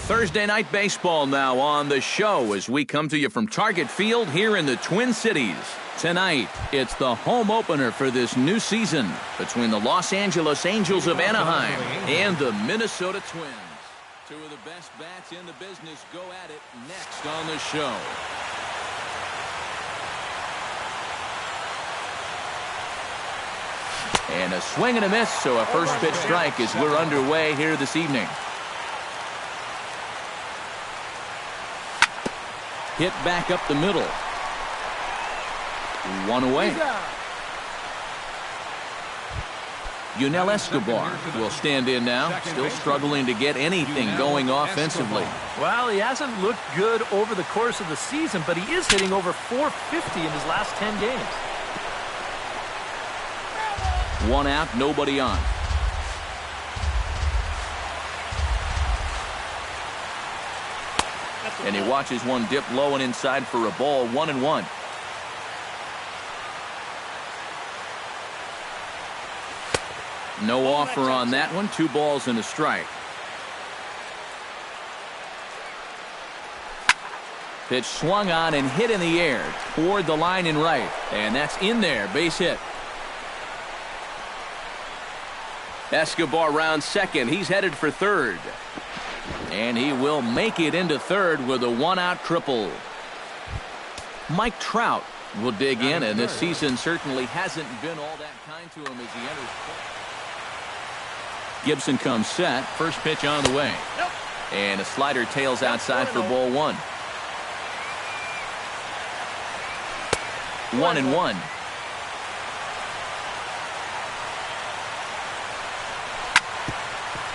Thursday night baseball now on the show as we come to you from Target Field here in the Twin Cities. Tonight, it's the home opener for this new season between the Los Angeles Angels of Anaheim and the Minnesota Twins. Two of the best bats in the business go at it next on the show. And a swing and a miss, so a first pitch strike as we're underway here this evening. Hit back up the middle. One away. Yunel Escobar will stand in now, still struggling to get anything going offensively. Well, he hasn't looked good over the course of the season, but he is hitting over .450 in his last 10 games. One out, nobody on. And he watches one dip low and inside for a ball, 1-1. No offer on that one. 2 balls and a strike. Pitch swung on and hit in the air toward the line and right. And that's in there. Base hit. Escobar rounds second. He's headed for third. And he will make it into third with a 1-out triple. Mike Trout will dig in, and this season certainly hasn't been all that kind to him as he enters. Gibson comes set. First pitch on the way. And a slider tails outside for ball 1. 1-1.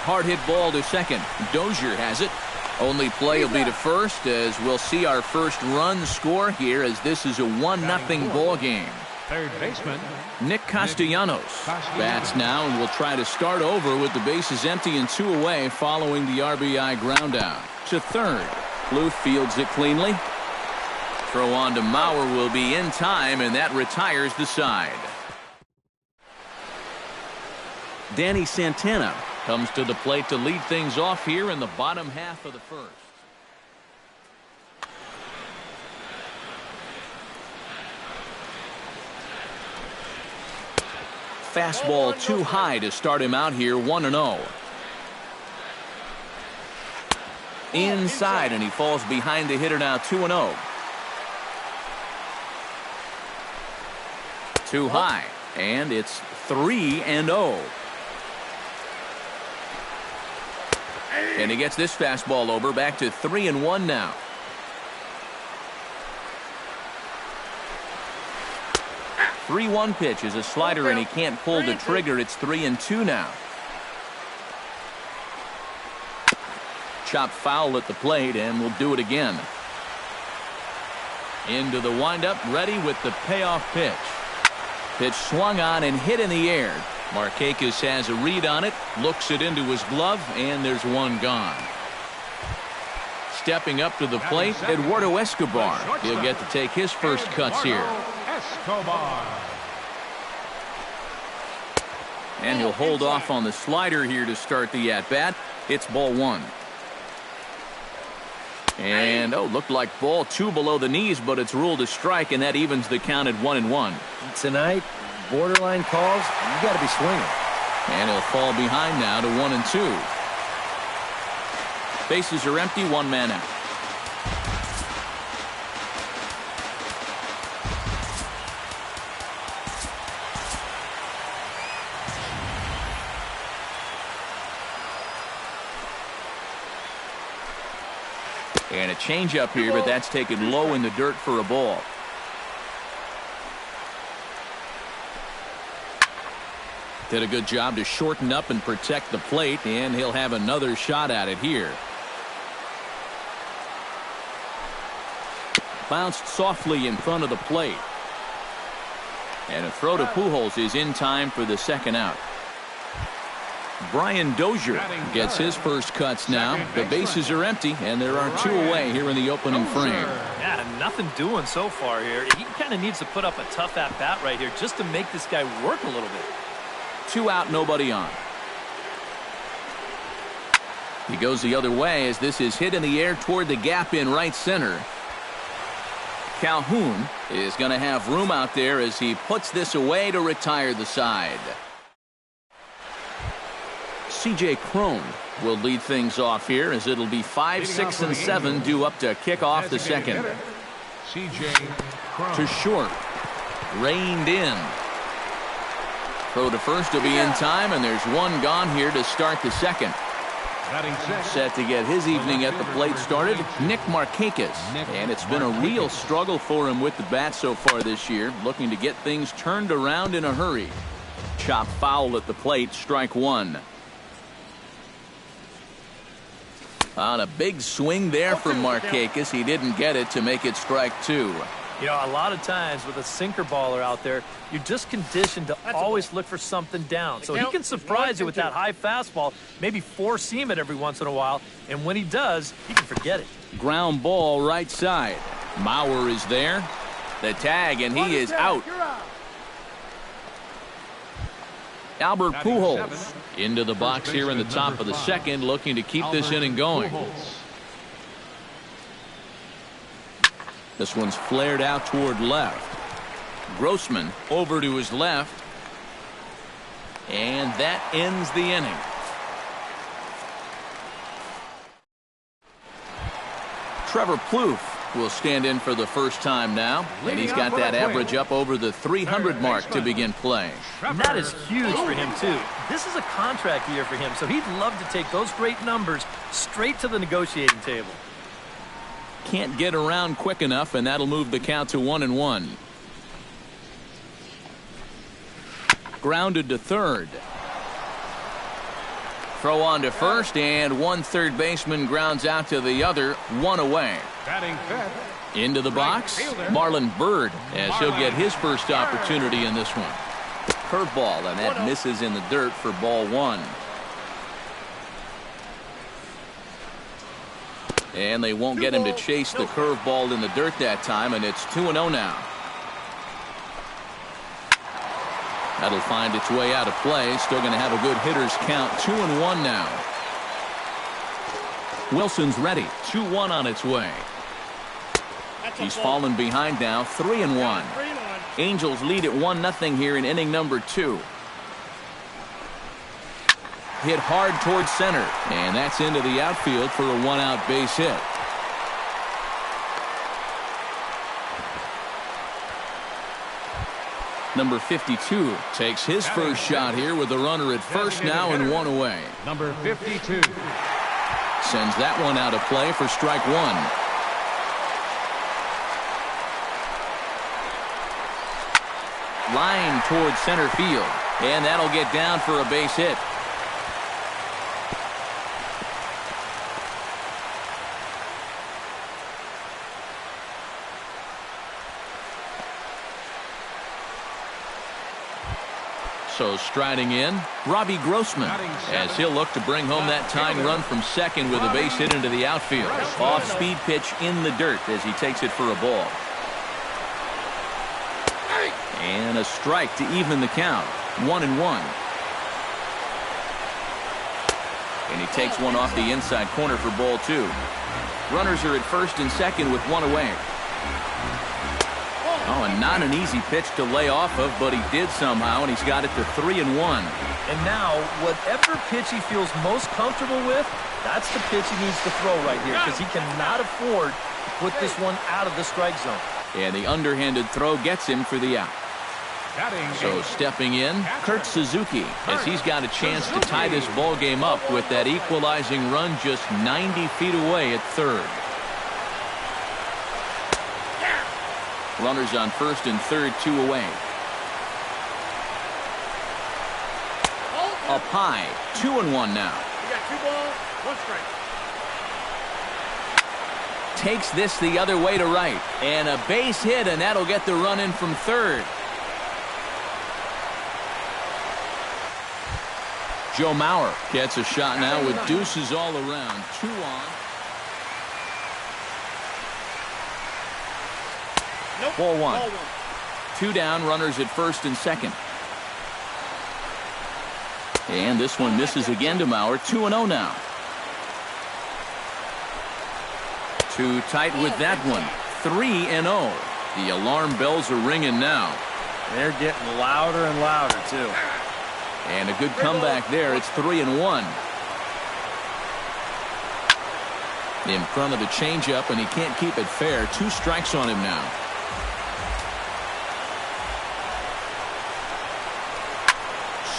Hard hit ball to second. Dozier has it. Only play will be to first as we'll see our first run score here as this is a 1-0 ball game. Third baseman Nick Castellanos bats now and will try to start over with the bases empty and 2 away following the RBI ground out. To third. Blue fields it cleanly. Throw on to Mauer will be in time, and that retires the side. Danny Santana comes to the plate to lead things off here in the bottom half of the first. Fastball too high to start him out here, 1-0. Inside, and he falls behind the hitter now, 2-0. Too high, and it's 3-0. And he gets this fastball over, back to 3-1 now. Three-1 pitch is a slider, and he can't pull the trigger. It's 3-2 now. Chop foul at the plate, and we'll do it again. Into the windup, ready with the payoff pitch. Pitch swung on and hit in the air. Markakis has a read on it, looks it into his glove, and there's one gone. Stepping up to the plate, Eduardo Escobar. He'll get to take his first cuts here. Escobar. And he'll hold off on the slider here to start the at-bat. It's ball 1. And, looked like ball 2 below the knees, but it's ruled a strike, and that evens the count at 1-1. Tonight, borderline calls, you got to be swinging. And he'll fall behind now to 1-2. Bases are empty, 1 man out. And a changeup here, but that's taken low in the dirt for a ball. Did a good job to shorten up and protect the plate, and he'll have another shot at it here. Bounced softly in front of the plate. And a throw to Pujols is in time for the second out. Brian Dozier gets his first cuts now. The bases are empty, and there are 2 away here in the opening frame. Yeah, nothing doing so far here. He kind of needs to put up a tough at-bat right here just to make this guy work a little bit. 2 out, nobody on. He goes the other way as this is hit in the air toward the gap in right center. Calhoun is going to have room out there as he puts this away to retire the side. C.J. Crone will lead things off here as it'll be 5, 6, and 7 due up to kick off the second. C.J. Crone. To short. Reined in. Throw to first will be in time, and there's one gone here to start the second. Set to get his evening at the plate started, Nick Markakis. And it's been a real struggle for him with the bat so far this year, looking to get things turned around in a hurry. Chop foul at the plate, strike one. On a big swing there from Markakis, he didn't get it to make it strike two. You know, a lot of times with a sinker baller out there, you're just conditioned to always look for something down. So he can surprise you with that high fastball, maybe four-seam it every once in a while, and when he does, he can forget it. Ground ball right side. Mauer is there. The tag, and he is out. Albert Pujols into the box here in the top of the second, looking to keep this inning going. This one's flared out toward left. Grossman over to his left. And that ends the inning. Trevor Plouffe will stand in for the first time now. And he's got that average up over the 300 mark to begin play. And that is huge for him, too. This is a contract year for him, so he'd love to take those great numbers straight to the negotiating table. Can't get around quick enough, and that'll move the count to 1-1. Grounded to third. Throw on to first, and one third baseman grounds out to the other, one away. Into the box, Marlon Byrd, as he'll get his first opportunity in this one. Curveball, and that misses in the dirt for ball one. And they won't get him to chase the curveball in the dirt that time, and it's 2-0 now. That'll find its way out of play. Still going to have a good hitter's count. 2-1 now. Wilson's ready. 2-1 on its way. He's fallen behind now. 3-1. Angels lead at 1-0 here in inning number 2. Hit hard towards center, and that's into the outfield for a one-out base hit. Number 52 takes his first shot here with a runner at first now and one away. Number 52 sends that one out of play for strike one. Line towards center field, and that'll get down for a base hit. So striding in, Robbie Grossman, as he'll look to bring home that tying run from second with a base hit into the outfield. Off-speed pitch in the dirt as he takes it for a ball. And a strike to even the count. 1-1. And he takes one off the inside corner for ball two. Runners are at first and second with one away. Oh, and not an easy pitch to lay off of, but he did somehow, and he's got it to 3-1. And now, whatever pitch he feels most comfortable with, that's the pitch he needs to throw right here, because he cannot afford to put this one out of the strike zone. And the underhanded throw gets him for the out. So stepping in, Kurt Suzuki, as he's got a chance to tie this ball game up with that equalizing run just 90 feet away at third. Runners on first and third, two away. Up high, 2-1 now. You got 2 balls, 1 strike. Takes this the other way to right. And a base hit, and that'll get the run in from third. Joe Mauer gets a shot now with deuces all around. 2 on. Nope. Ball one. 2 down, runners at first and second. And this one misses again to Mauer. 2-0 now. Too tight with that one. 3-0. The alarm bells are ringing now. They're getting louder and louder, too. And a good comeback there. It's 3-1. In front of the changeup, and he can't keep it fair. 2 strikes on him now.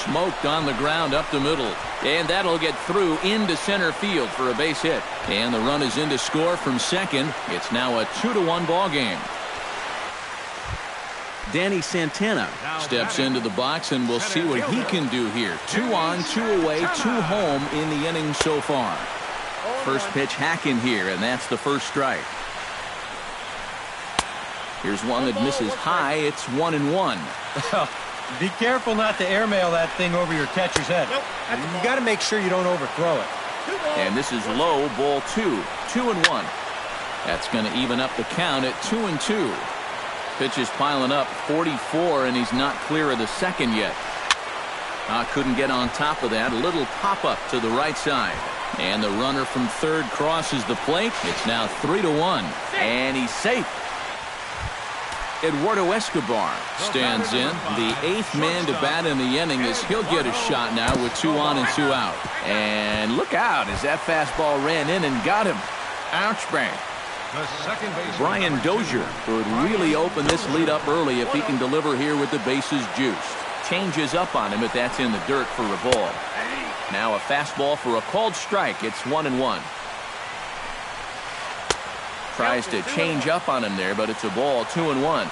Smoked on the ground up the middle. And that'll get through into center field for a base hit. And the run is in to score from second. It's now a 2-1 ball game. Danny Santana steps into the box, and we'll see what he can do here. 2 on, 2 away, 2 home in the inning so far. First pitch hacking here, and that's the first strike. Here's one that misses high. It's 1-1. Be careful not to airmail that thing over your catcher's head. You got to make sure you don't overthrow it. And this is low, ball 2. 2-1. That's going to even up the count at 2-2. Pitch is piling up, 44, and he's not clear of the second yet. Couldn't get on top of that. A little pop-up to the right side. And the runner from third crosses the plate. It's now 3-1. And he's safe. Eduardo Escobar stands in. The 8th man to bat in the inning, as he'll get a shot now with 2 on and 2 out. And look out as that fastball ran in and got him. Ouch, bang. Brian Dozier could really open this lead up early if he can deliver here with the bases juiced. Changes up on him, but that's in the dirt for a ball. Now a fastball for a called strike. It's 1-1. Tries to change up on him there, but it's a ball. 2-1.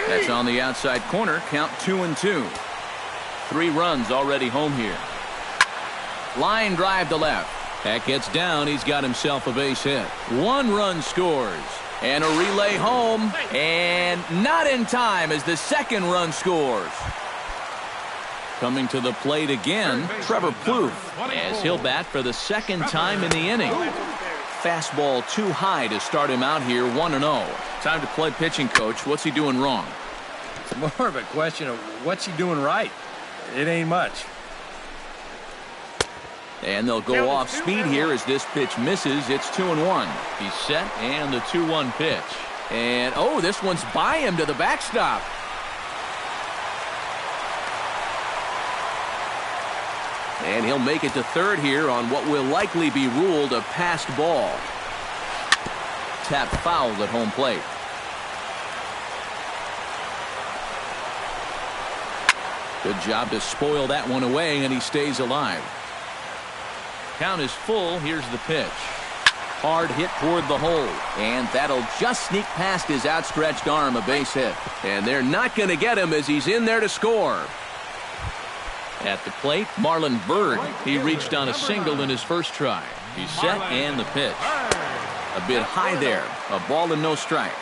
That's on the outside corner. Count 2-2. 3 runs already home here. Line drive to left. That gets down. He's got himself a base hit. 1 run scores. And a relay home. And not in time as the second run scores. Coming to the plate again, Trevor Plouffe, as he'll bat for the second time in the inning. Fastball too high to start him out here. 1-0. Time to play pitching, coach. What's he doing wrong? It's more of a question of what's he doing right. It ain't much. And they'll go off speed here as this pitch misses. It's 2-1. He's set, and the 2-1 pitch. And, oh, this one's by him to the backstop. And he'll make it to third here on what will likely be ruled a passed ball. Tap foul at home plate. Good job to spoil that one away, and he stays alive. Count is full. Here's the pitch. Hard hit toward the hole, and that'll just sneak past his outstretched arm, a base hit. And they're not going to get him as he's in there to score. At the plate, Marlon Byrd. He reached on a single in his first try. He's set, and the pitch. A bit high there. A ball and no strikes.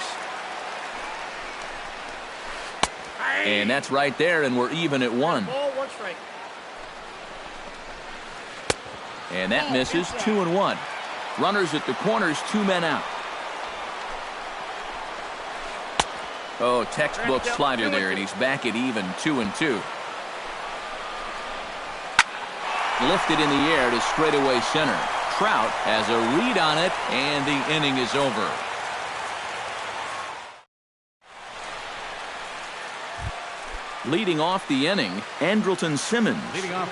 And that's right there, and we're even at 1. And that misses. 2-1. Runners at the corners, 2 men out. Oh, textbook slider there, and he's back at even. 2-2. Lifted in the air to straightaway center. Trout has a read on it, and the inning is over. Leading off the inning, Andrelton Simmons.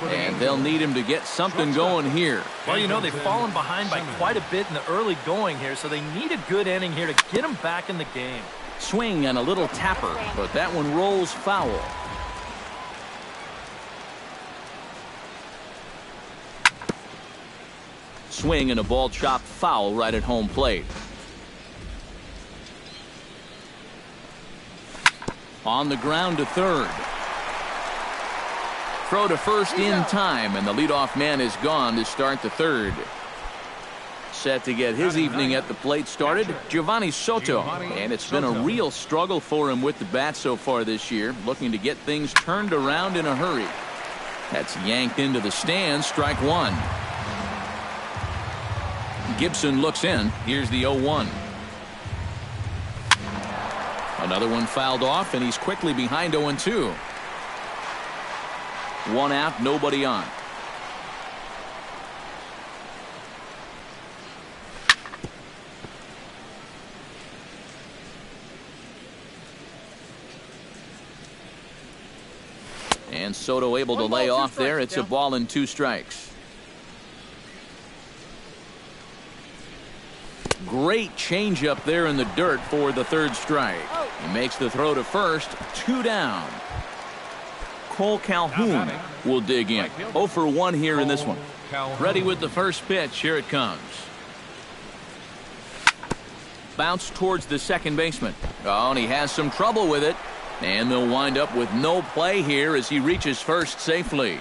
And they'll need him to get something going here. Well, you know, they've fallen behind by quite a bit in the early going here, so they need a good inning here to get them back in the game. Swing and a little tapper, but that one rolls foul. Swing and a ball chopped foul right at home plate. On the ground to third. Throw to first in time, and the leadoff man is gone to start the third. Set to get his evening at the plate started, Giovanni Soto. And it's been a real struggle for him with the bat so far this year, looking to get things turned around in a hurry. That's yanked into the stands, strike 1. Gibson looks in. Here's the 0-1. Another one fouled off, and he's quickly behind 0-2. 1 out, nobody on. And Soto able to lay off there. It's a ball and 2 strikes. Great changeup there in the dirt for the 3rd strike. He makes the throw to first. 2 down. Cole Calhoun will dig in. 0 for 1 here in this one. Ready with the first pitch. Here it comes. Bounce towards the second baseman. Oh, and he has some trouble with it. And they'll wind up with no play here as he reaches first safely.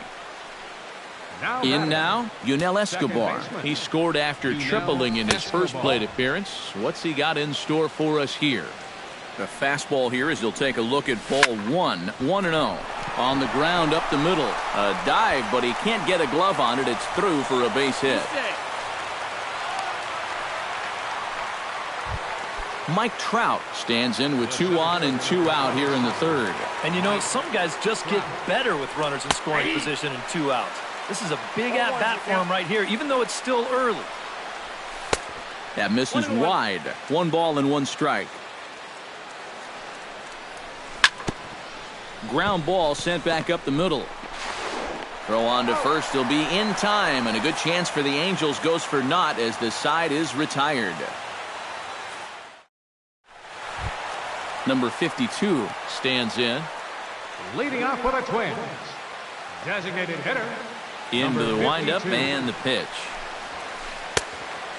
In now, Yunel Escobar. He scored after tripling in his first plate appearance. What's he got in store for us here? The fastball here as he'll take a look at ball 1. 1-0. On the ground up the middle. A dive, but he can't get a glove on it. It's through for a base hit. Mike Trout stands in with 2 on and 2 out here in the 3rd. And you know, some guys just get better with runners in scoring position and 2 outs. This is a big at-bat for him right here, even though it's still early. That misses wide. 1 ball and 1 strike. Ground ball sent back up the middle. Throw on to first. He'll be in time, and a good chance for the Angels goes for naught as the side is retired. Number 52 stands in. Leading off for the Twins, designated hitter. Into the windup and the pitch.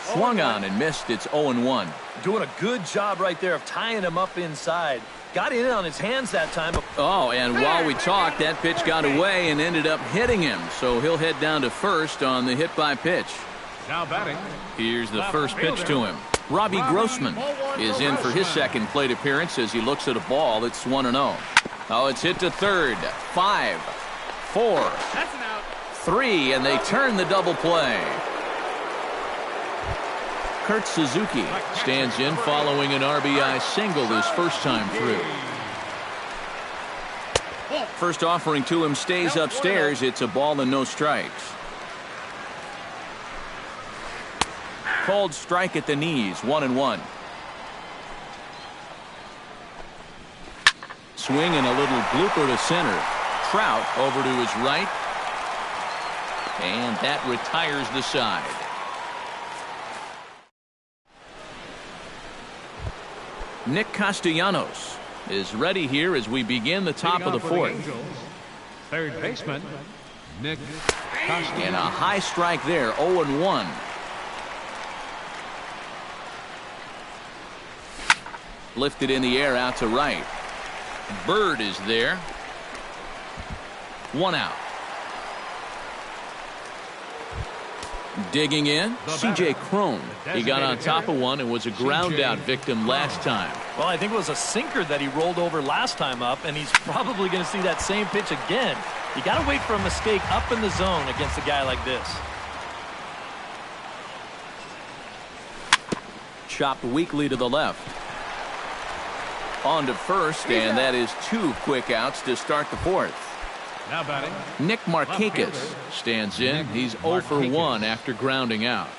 Swung on and missed. It's 0-1. Doing a good job right there of tying him up inside. Got in on his hands that time. Oh, and while we talked, that pitch got away and ended up hitting him. So he'll head down to first on the hit by pitch. Now batting. Here's the first pitch to him. Robbie Grossman is in for his second plate appearance as he looks at a ball. It's 1-0. Oh, it's hit to third. 5, 4, That's an out. 3, and they turn the double play. Kurt Suzuki stands in following an RBI single his first time through. First offering to him stays upstairs. It's a ball and no strikes. Called strike at the knees. 1-1. Swing and a little blooper to center. Trout over to his right. And that retires the side. Nick Castellanos is ready here as we begin the top of the 4th. 3rd baseman, Nick Castellanos. And a high strike there. 0-1. Lifted in the air out to right. Bird is there. 1 out. Digging in, C.J. Cron. He got on top of one and was a ground out victim last time. Well, I think it was a sinker that he rolled over last time up, and he's probably going to see that same pitch again. You got to wait for a mistake up in the zone against a guy like this. Chopped weakly to the left. On to first, and that is 2 quick outs to start the 4th. Now batting. Nick Markakis stands in. He's 0 for 1 after grounding out.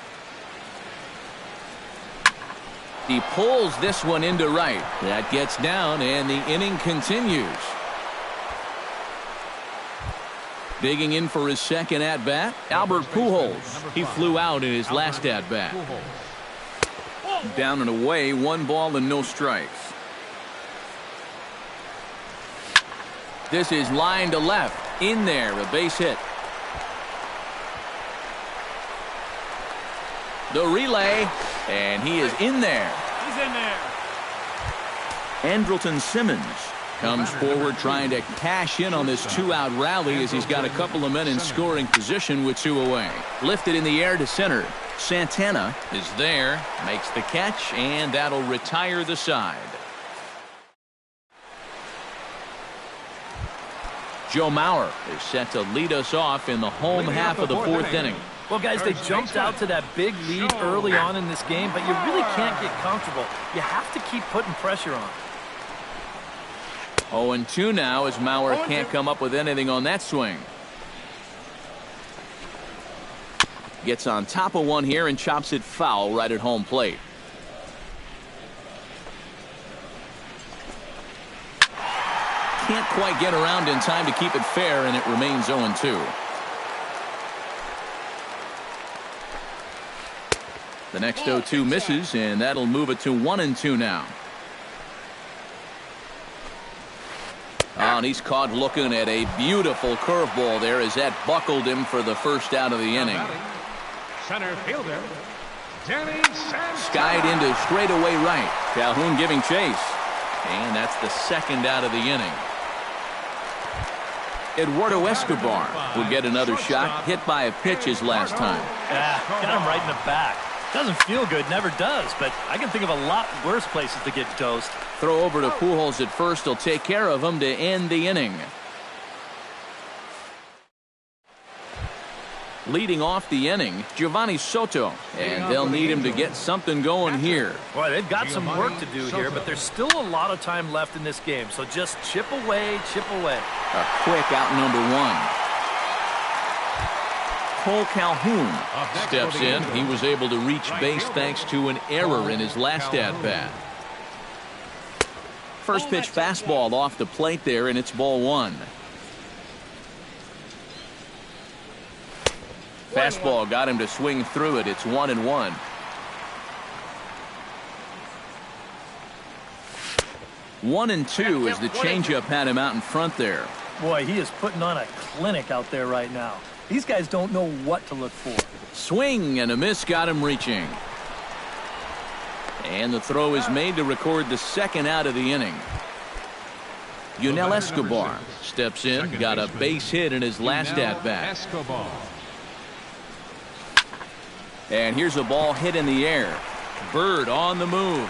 He pulls this one into right. That gets down, and the inning continues. Digging in for his second at-bat, Albert Pujols. He flew out in his last at-bat. Down and away, 1 ball and no strikes. This is line to left. In there, a base hit. The relay, and he is in there. He's in there. Andrelton Simmons comes forward trying to cash in on this 2-out rally as he's got a couple of men in scoring position with 2 away. Lifted in the air to center. Santana is there, makes the catch, and that'll retire the side. Joe Mauer is set to lead us off in the home half of the 4th inning. Well, guys, they jumped out to that big lead early on in this game, but you really can't get comfortable. You have to keep putting pressure on. 0-2 now as Mauer can't come up with anything on that swing. Gets on top of one here and chops it foul right at home plate. can't quite get around in time to keep it fair, and it remains 0-2. The next 0-2 misses, and that'll move it to 1-2 now. Oh, and he's caught looking at a beautiful curveball there as that buckled him for the first out of the inning. Center fielder, Danny Santana. Skied into straightaway right. Calhoun giving chase. And that's the second out of the inning. Eduardo Escobar will get another shot. Hit by a pitch his last time. Got him right in the back. Doesn't feel good, never does, but I can think of a lot worse places to get dosed. Throw over to Pujols at first. He'll take care of him to end the inning. Leading off the inning, Giovanni Soto, and they'll need him to get something going here. Boy, they've got some work to do here, but there's still a lot of time left in this game, so just chip away, chip away. A quick out number one. Cole Calhoun steps in. He was able to reach base thanks to an error in his last at-bat. First pitch fastball off the plate there, and it's ball one. Fastball got him to swing through it. It's 1-1. One and two as the changeup had him out in front there. Boy, he is putting on a clinic out there right now. These guys don't know what to look for. Swing and a miss got him reaching. And the throw is made to record the second out of the inning. Yunel Escobar steps in, got a base hit in his last at-bat. And here's a ball hit in the air. Bird on the move.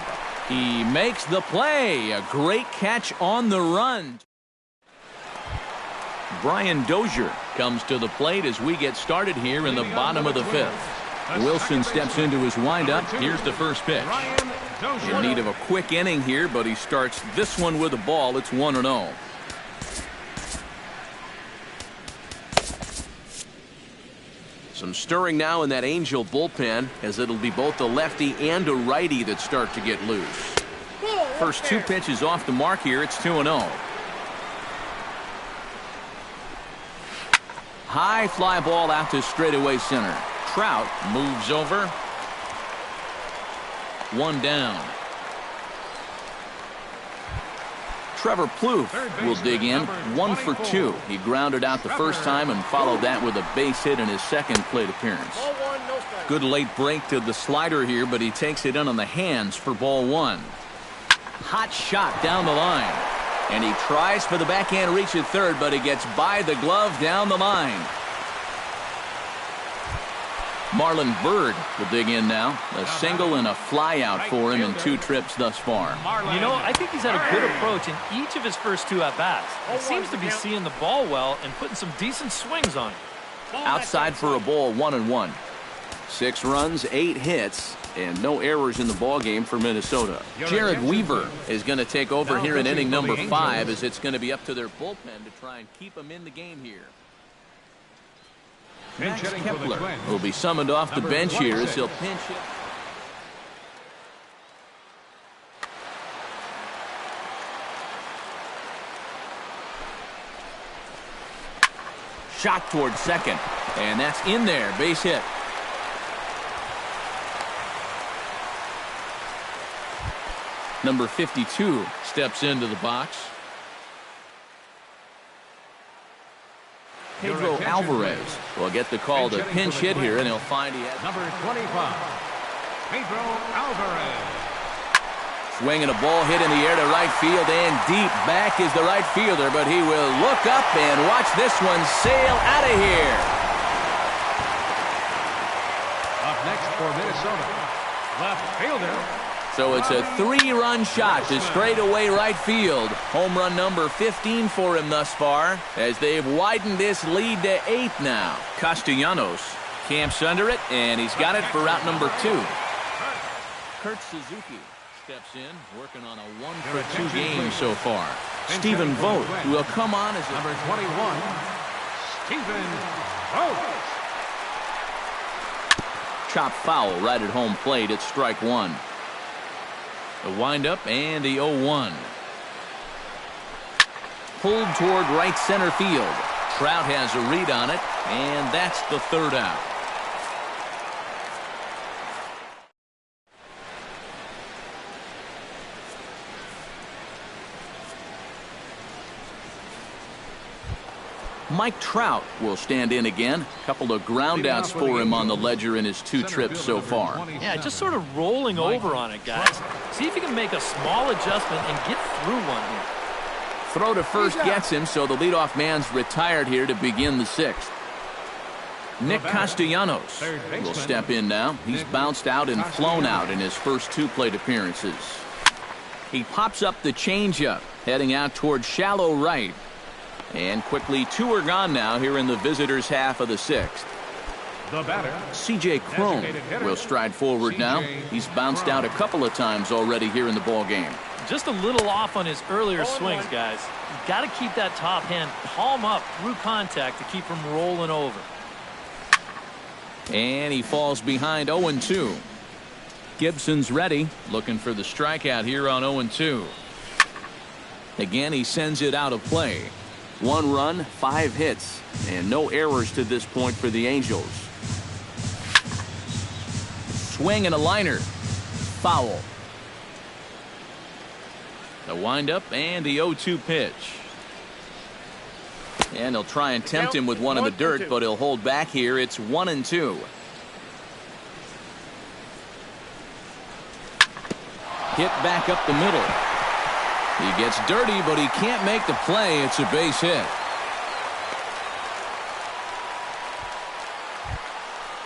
He makes the play. A great catch on the run. Brian Dozier comes to the plate as we get started here in the bottom of the fifth. Wilson steps into his windup. Here's the first pitch. In need of a quick inning here, but he starts this one with a ball. It's 1-0. Some stirring now in that Angel bullpen, as it'll be both a lefty and a righty that start to get loose. First two pitches off the mark here. It's 2-0. High fly ball out to straightaway center. Trout moves over. One down. Trevor Plouffe will dig in. 1 for 2. He grounded out the first time and followed that with a base hit in his second plate appearance. Good late break to the slider here, but he takes it in on the hands for ball one. Hot shot down the line. And he tries for the backhand reach at third, but he gets by the glove down the line. Marlon Byrd will dig in now. A single and a fly out for him in 2 trips thus far. You know, I think he's had a good approach in each of his first 2 at-bats. He seems to be seeing the ball well and putting some decent swings on it. Outside for a ball, 1-1. 6 runs, 8 hits, and no errors in the ballgame for Minnesota. Jared Weaver is going to take over here in inning number 5, as it's going to be up to their bullpen to try and keep them in the game here. Max Kepler will be summoned off the bench here as he'll pinch hit. Shot toward second, and that's in there. Base hit. Number 52 steps into the box. Pedro Alvarez will get the call to pinch hit here, and he'll find he has number 25, Pedro Alvarez. Swinging a ball hit in the air to right field, and deep back is the right fielder, but he will look up and watch this one sail out of here. Up next for Minnesota, left fielder. So it's a 3-run shot to straightaway right field. Home run number 15 for him thus far, as they've widened this lead to 8 now. Castellanos camps under it, and he's got it for route number 2. Kurt Suzuki steps in, working on a 1-for-2 game so far. Stephen Vogt will come on as number 21, Stephen Vogt. Chop foul right at home plate. It's strike 1. The windup and the 0-1. pulled toward right center field. Trout has a read on it, and that's the third out. Mike Trout will stand in again. A couple of groundouts for him on the ledger in his 2 trips so far. Yeah, just sort of rolling over on it, guys. See if you can make a small adjustment and get through one here. Throw to first gets him, so the leadoff man's retired here to begin the 6th. Nick Castellanos will step in now. He's bounced out and flown out in his first 2 plate appearances. He pops up the changeup, heading out towards shallow right. And quickly 2 are gone now here in the visitors' half of the 6th. The batter, C.J. Cron will stride forward now. He's bounced out a couple of times already here in the ballgame. Just a little off on his earlier swings, guys. You've got to keep that top hand palm up through contact to keep him rolling over. And he falls behind 0-2. Gibson's ready, looking for the strikeout here on 0-2. Again, he sends it out of play. 1 run, 5 hits, and no errors to this point for the Angels. Swing and a liner. Foul. The windup and the 0-2 pitch. And he'll try and tempt him with one in the dirt, but he'll hold back here. It's 1-2. Hit back up the middle. He gets dirty, but he can't make the play. It's a base hit.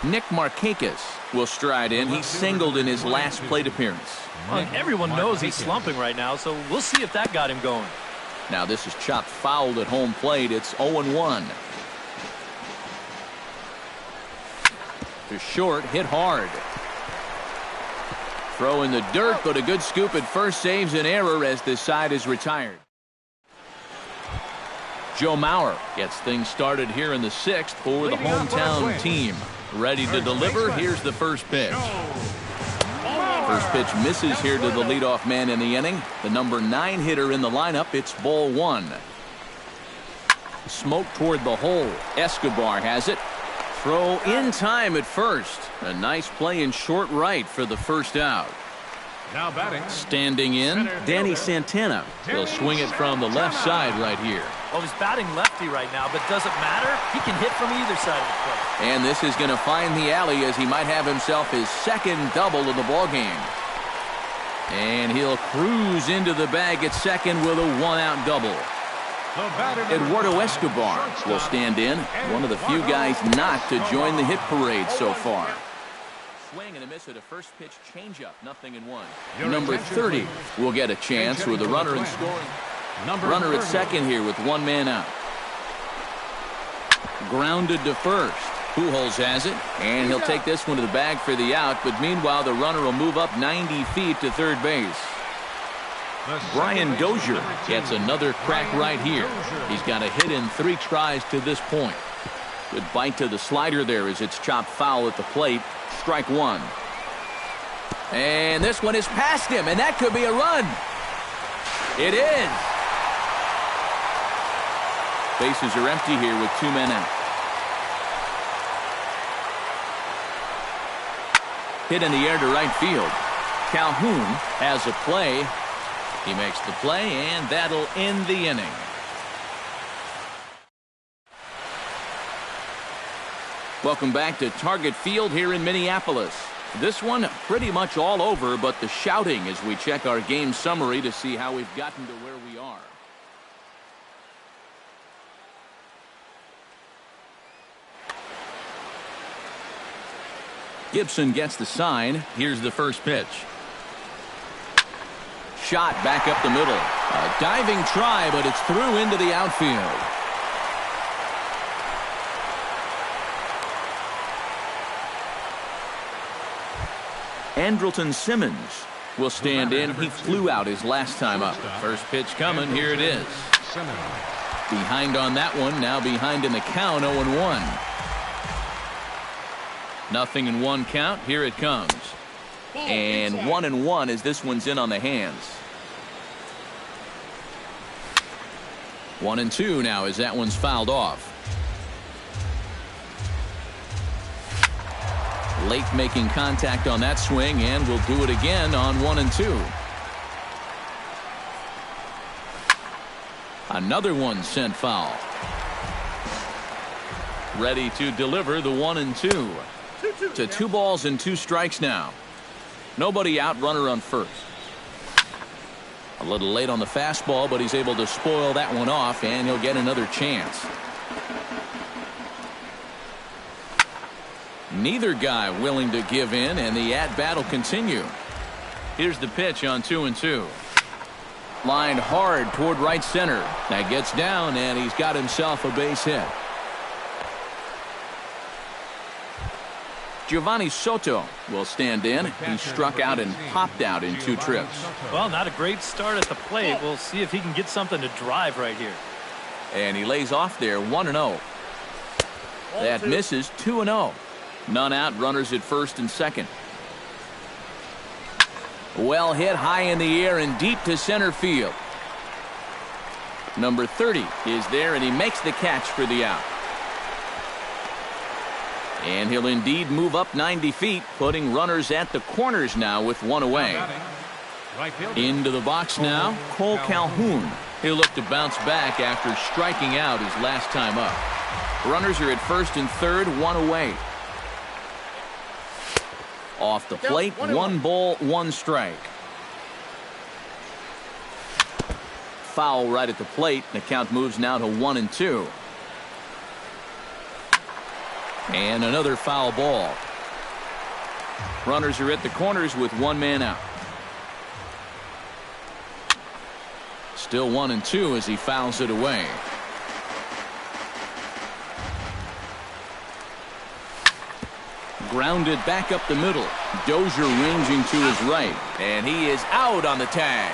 Nick Markakis will stride in. He singled in his last plate appearance. Well, everyone knows he's slumping right now, so we'll see if that got him going. Now this is chopped fouled at home plate. It's 0-1. To short, hit hard. Throw in the dirt, but a good scoop at first saves an error as this side is retired. Joe Mauer gets things started here in the 6th for the hometown team. Ready to deliver. Here's the first pitch. First pitch misses here to the leadoff man in the inning. The number 9 hitter in the lineup. It's ball 1. Smoke toward the hole. Escobar has it. Throw in time at first. A nice play in short right for the first out. now batting. Standing in, Danny Santana will swing it from the left side right here. Well, he's batting lefty right now, but doesn't matter. He can hit from either side of the plate. And this is going to find the alley as he might have himself his second double of the ball game. And he'll cruise into the bag at second with a one-out double. Eduardo Escobar will stand in, one of the few guys not to join the hit parade so far. Swing and a miss at a first pitch changeup, 0-1. Number 30 will get a chance with a runner in scoring. Runner at second here with one man out. Grounded to first. Pujols has it, and he'll take this one to the bag for the out, but meanwhile the runner will move up 90 feet to third base. Brian Dozier gets another crack right here. He's got a hit in 3 tries to this point. Good bite to the slider there as it's chopped foul at the plate. Strike one. And this one is past him, and that could be a run. It is. Bases are empty here with 2 men out. Hit in the air to right field. Calhoun has a play. He makes the play, and that'll end the inning. Welcome back to Target Field here in Minneapolis. This one pretty much all over, but the shouting as we check our game summary to see how we've gotten to where we are. Gibson gets the sign. Here's the first pitch. Shot back up the middle. A diving try, but it's through into the outfield. Andrelton Simmons will stand in. He flew out his last time up. First pitch coming. Here it is. Behind on that one. Now behind in the count. 0-1. 0-1 count. Here it comes. And 1-1 as this one's in on the hands. 1-2 now as that one's fouled off. Late making contact on that swing, and will do it again on 1-2. Another one sent foul. Ready to deliver the 1-2. To 2 balls and 2 strikes now. Nobody out, runner on first. A little late on the fastball, but he's able to spoil that one off, and he'll get another chance. Neither guy willing to give in, and the at-bat will continue. Here's the pitch on 2-2. Lined hard toward right center. That gets down, and he's got himself a base hit. Giovanni Soto will stand in. He struck out and popped out in 2 trips. Well, not a great start at the plate. We'll see if he can get something to drive right here. And he lays off there, 1-0. That misses, 2-0. None out, runners at first and second. Well hit high in the air and deep to center field. Number 30 is there, and he makes the catch for the out. And he'll indeed move up 90 feet, putting runners at the corners now with 1 away. Into the box now, Cole Calhoun. He'll look to bounce back after striking out his last time up. Runners are at first and third, 1 away. Off the plate, 1 ball, 1 strike. Foul right at the plate. The count moves now to 1-2. And another foul ball. Runners are at the corners with 1 man out. Still 1-2 as he fouls it away. Grounded back up the middle. Dozier ranging to his right, and he is out on the tag.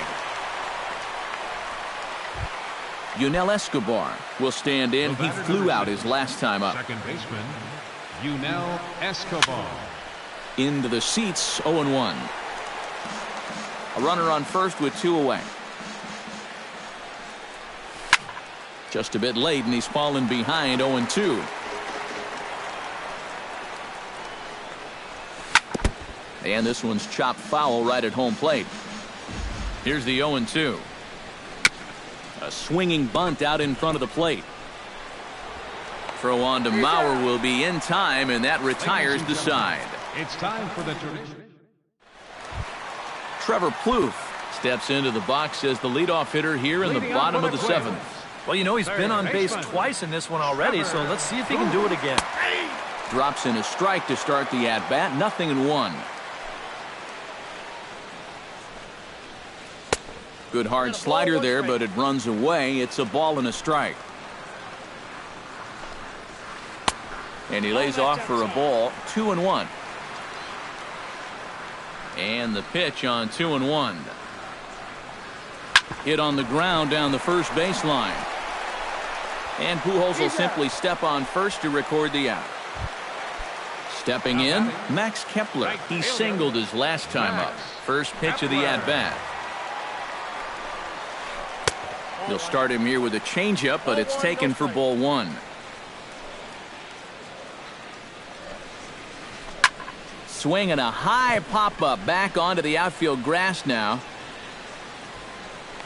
Yunel Escobar will stand in. He flew out his last time up. Second baseman, Yunel Escobar. Into the seats, 0-1. A runner on first with 2 away. Just a bit late, and he's fallen behind, 0-2. And this one's chopped foul right at home plate. Here's the 0-2. A swinging bunt out in front of the plate. Throw on to Mauer will be in time, and that retires the side. It's time for the tradition. Trevor Plouffe steps into the box as the leadoff hitter here in the bottom of the 7th. Well, you know, he's been on base twice in this one already, so let's see if he can do it again. Drops in a strike to start the at-bat. 0-1. Good hard slider there, but it runs away. It's a ball and a strike. And he lays off for a ball. 2-1. And the pitch on 2-1. Hit on the ground down the first baseline. And Pujols will simply step on first to record the out. Stepping in, Max Kepler. He singled his last time up. First pitch of the at-bat. They'll start him here with a changeup, but it's taken for ball 1. Swinging a high pop-up back onto the outfield grass now.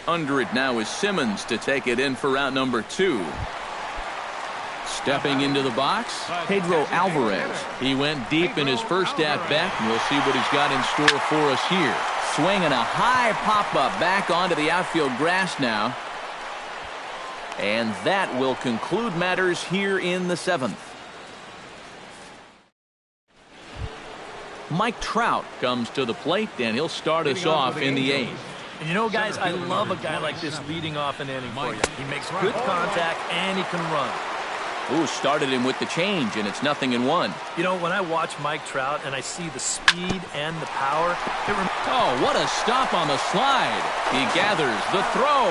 Under it now is Simmons to take it in for out number 2. Stepping into the box, Pedro Alvarez. He went deep in his first at-bat, and we'll see what he's got in store for us here. Swinging a high pop-up back onto the outfield grass now. And that will conclude matters here in the 7th. Mike Trout comes to the plate, and he'll start us off in the 8th. And you know, guys, I love a guy like this leading off an inning for you. He makes good contact, and he can run. Ooh, started him with the change, and it's 0-1. You know, when I watch Mike Trout and I see the speed and the power, oh, what a stop on the slide. He gathers the throw.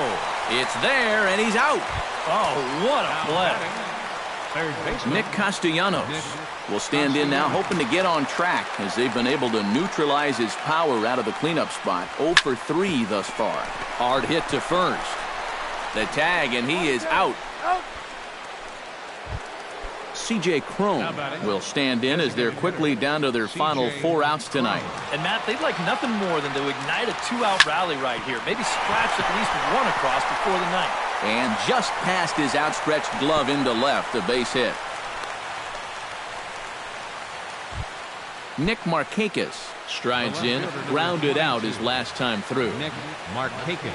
It's there, and he's out. Oh, what a play. Nick Castellanos will stand in now, hoping to get on track as they've been able to neutralize his power out of the cleanup spot. 0 for 3 thus far. Hard hit to first. The tag, and he is out. C.J. Cron will stand in as they're quickly down to their final 4 outs tonight. And, Matt, they'd like nothing more than to ignite a 2-out rally right here. Maybe scratch at least one across before the ninth. And just past his outstretched glove into left, a base hit. Nick Markakis strides in, grounded out his last time through. Nick Markakis.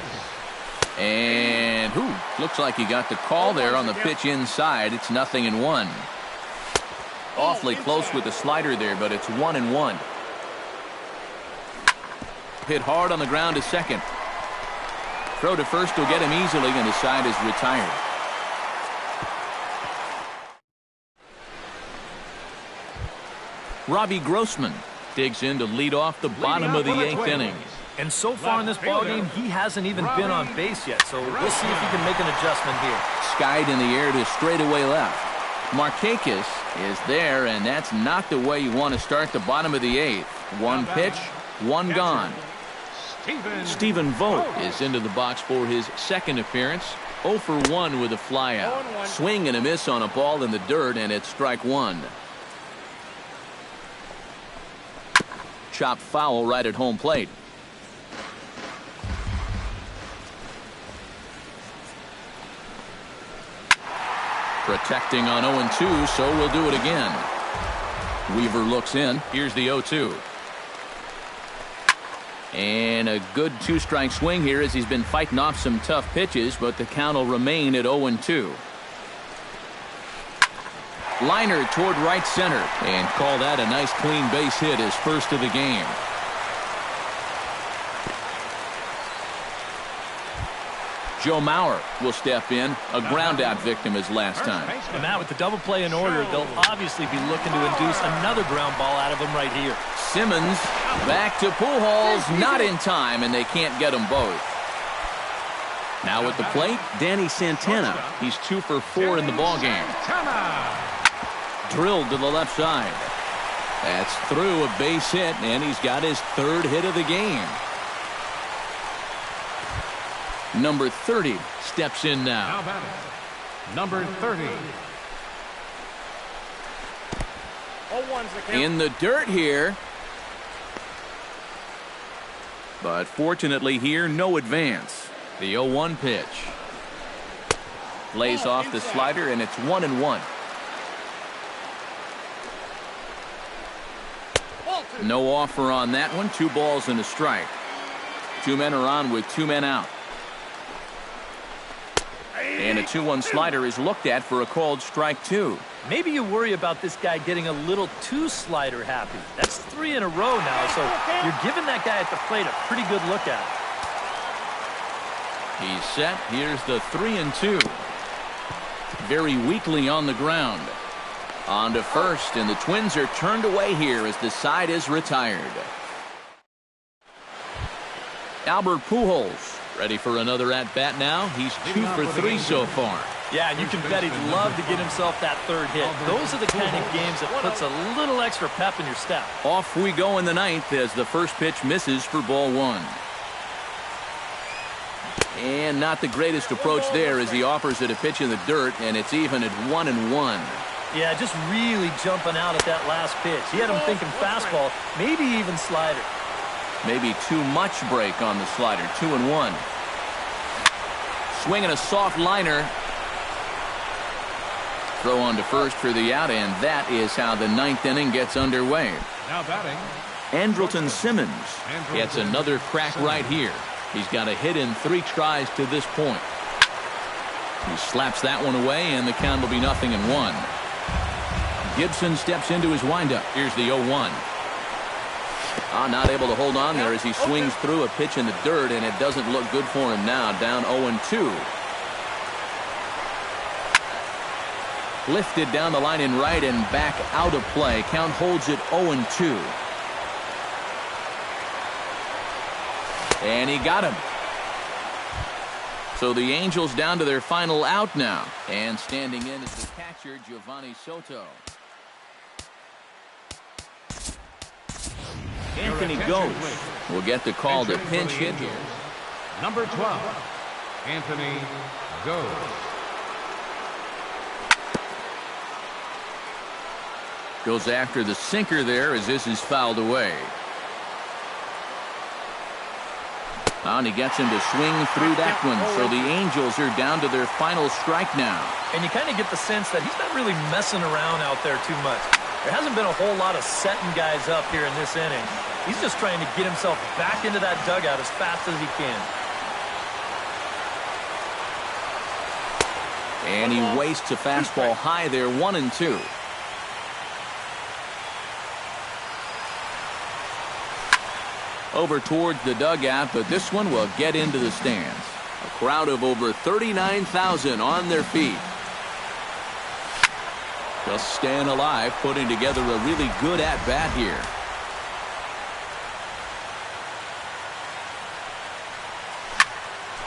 And looks like he got the call there on the pitch inside. It's 0-1. Awfully close with the slider there, but it's 1-1. Hit hard on the ground to second. Throw to first will get him easily, and the side is retired. Robbie Grossman digs in to lead off the bottom of the 8th inning. And so far in this ballgame, he hasn't even been on base yet, so we'll see if he can make an adjustment here. Skied in the air to straightaway left. Markakis is there, and that's not the way you want to start the bottom of the 8th. One pitch, one gone. Stephen Vogt is into the box for his second appearance. 0 for 1 with a flyout. Swing and a miss on a ball in the dirt, and it's strike one. Chopped foul right at home plate. Protecting on 0-2, so we'll do it again. Weaver looks in. Here's the 0-2. And a good 2-strike swing here as he's been fighting off some tough pitches, but the count will remain at 0-2. Liner toward right center, and call that a nice clean base hit, his first of the game. Joe Mauer will step in, a ground-out victim his last time. And Matt, with the double play in order, they'll obviously be looking to induce another ground ball out of him right here. Simmons back to Pujols, not in time, and they can't get them both. Now at the plate, Danny Santana. He's 2 for 4 in the ballgame. Drilled to the left side. That's through, a base hit, and he's got his 3rd hit of the game. Number 30 steps in now. Number 30. In the dirt here. But fortunately here, no advance. The 0-1 pitch. Lays off the slider, and it's 1-1. No offer on that one. 2 balls and a strike. 2 men are on with 2 men out. And a 2-1 slider is looked at for a called strike 2. Maybe you worry about this guy getting a little too slider happy. That's 3 in a row now, so you're giving that guy at the plate a pretty good look at it. He's set. Here's the 3-2. Very weakly on the ground. On to first, and the Twins are turned away here as the side is retired. Albert Pujols ready for another at-bat now. He's 2 for 3 so far. Yeah, and you can bet he'd love to get himself that 3rd hit. Those are the kind of games that puts a little extra pep in your step. Off we go in the 9th as the first pitch misses for ball 1. And not the greatest approach there as he offers it a pitch in the dirt, and it's even at 1-1. Yeah, just really jumping out at that last pitch. He had him thinking fastball, maybe even slider. Maybe too much break on the slider. 2-1. Swinging a soft liner. Throw on to first for the out, and that is how the 9th inning gets underway. Now batting, Andrelton Simmons gets another crack right here. He's got a hit in 3 tries to this point. He slaps that one away, and the count will be 0-1. Gibson steps into his windup. Here's the 0-1. Not able to hold on there as he swings through a pitch in the dirt, and it doesn't look good for him now. Down 0-2. Lifted down the line in right and back out of play. Count holds it 0-2. And he got him. So the Angels down to their final out now. And standing in is the catcher, Giovanni Soto. Anthony Ghost will get the call to pinch hit here. Number 12, Anthony Go. Goes after the sinker there as this is fouled away. And he gets him to swing through that one. So the Angels are down to their final strike now. And you kind of get the sense that he's not really messing around out there too much. There hasn't been a whole lot of setting guys up here in this inning. He's just trying to get himself back into that dugout as fast as he can. And he wastes a fastball high there, 1-2. Over towards the dugout, but this one will get into the stands. A crowd of over 39,000 on their feet. Just staying alive, putting together a really good at-bat here.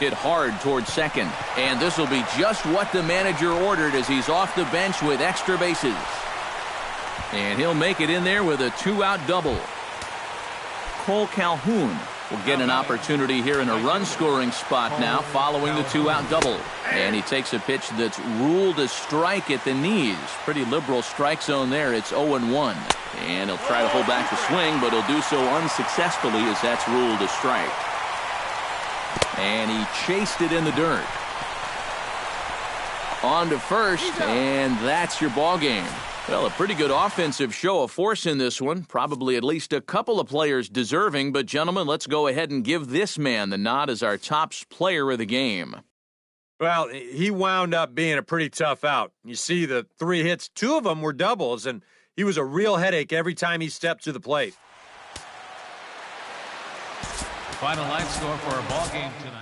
Hit hard towards second, and this will be just what the manager ordered as he's off the bench with extra bases. And he'll make it in there with a 2-out double. Cole Calhoun will get an opportunity here in a run-scoring spot now following the 2-out double. And he takes a pitch that's ruled a strike at the knees. Pretty liberal strike zone there. It's 0-1. And he'll try to hold back the swing, but he'll do so unsuccessfully as that's ruled a strike. And he chased it in the dirt. On to first, and that's your ball game. Well, a pretty good offensive show of force in this one. Probably at least a couple of players deserving. But, gentlemen, let's go ahead and give this man the nod as our top player of the game. Well, he wound up being a pretty tough out. You see the 3 hits, 2 of them were doubles, and he was a real headache every time he stepped to the plate. Final line score for our ball game tonight.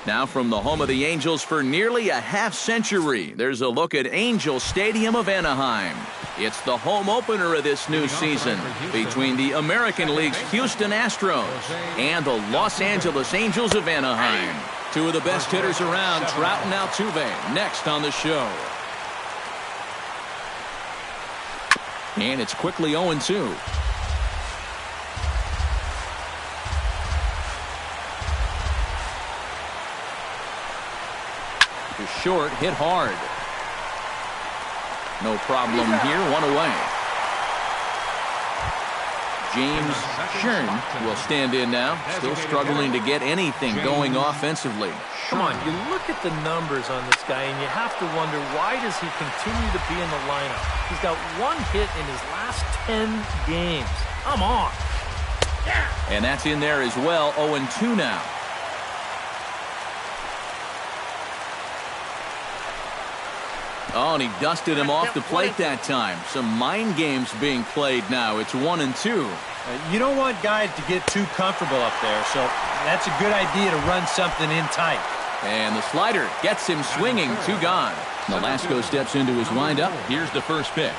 Now from the home of the Angels for nearly a half-century, there's a look at Angel Stadium of Anaheim. It's the home opener of this new season between the American League's Houston Astros and the Los Angeles Angels of Anaheim. Two of the best hitters around, Trout and Altuve, next on the show. And it's quickly 0-2. Short, hit hard. No problem here, one away. James Shern will stand in now, still struggling to get anything going offensively. Come on, you look at the numbers on this guy, and you have to wonder, why does he continue to be in the lineup? He's got one hit in his last 10 games. Come on. And that's in there as well, 0-2 now. Oh, and he dusted him off the plate that time. Some mind games being played now. It's 1-2. You don't want guys to get too comfortable up there, so that's a good idea to run something in tight. And the slider gets him swinging, 2 gone. Nolasco steps into his windup. Here's the first pitch.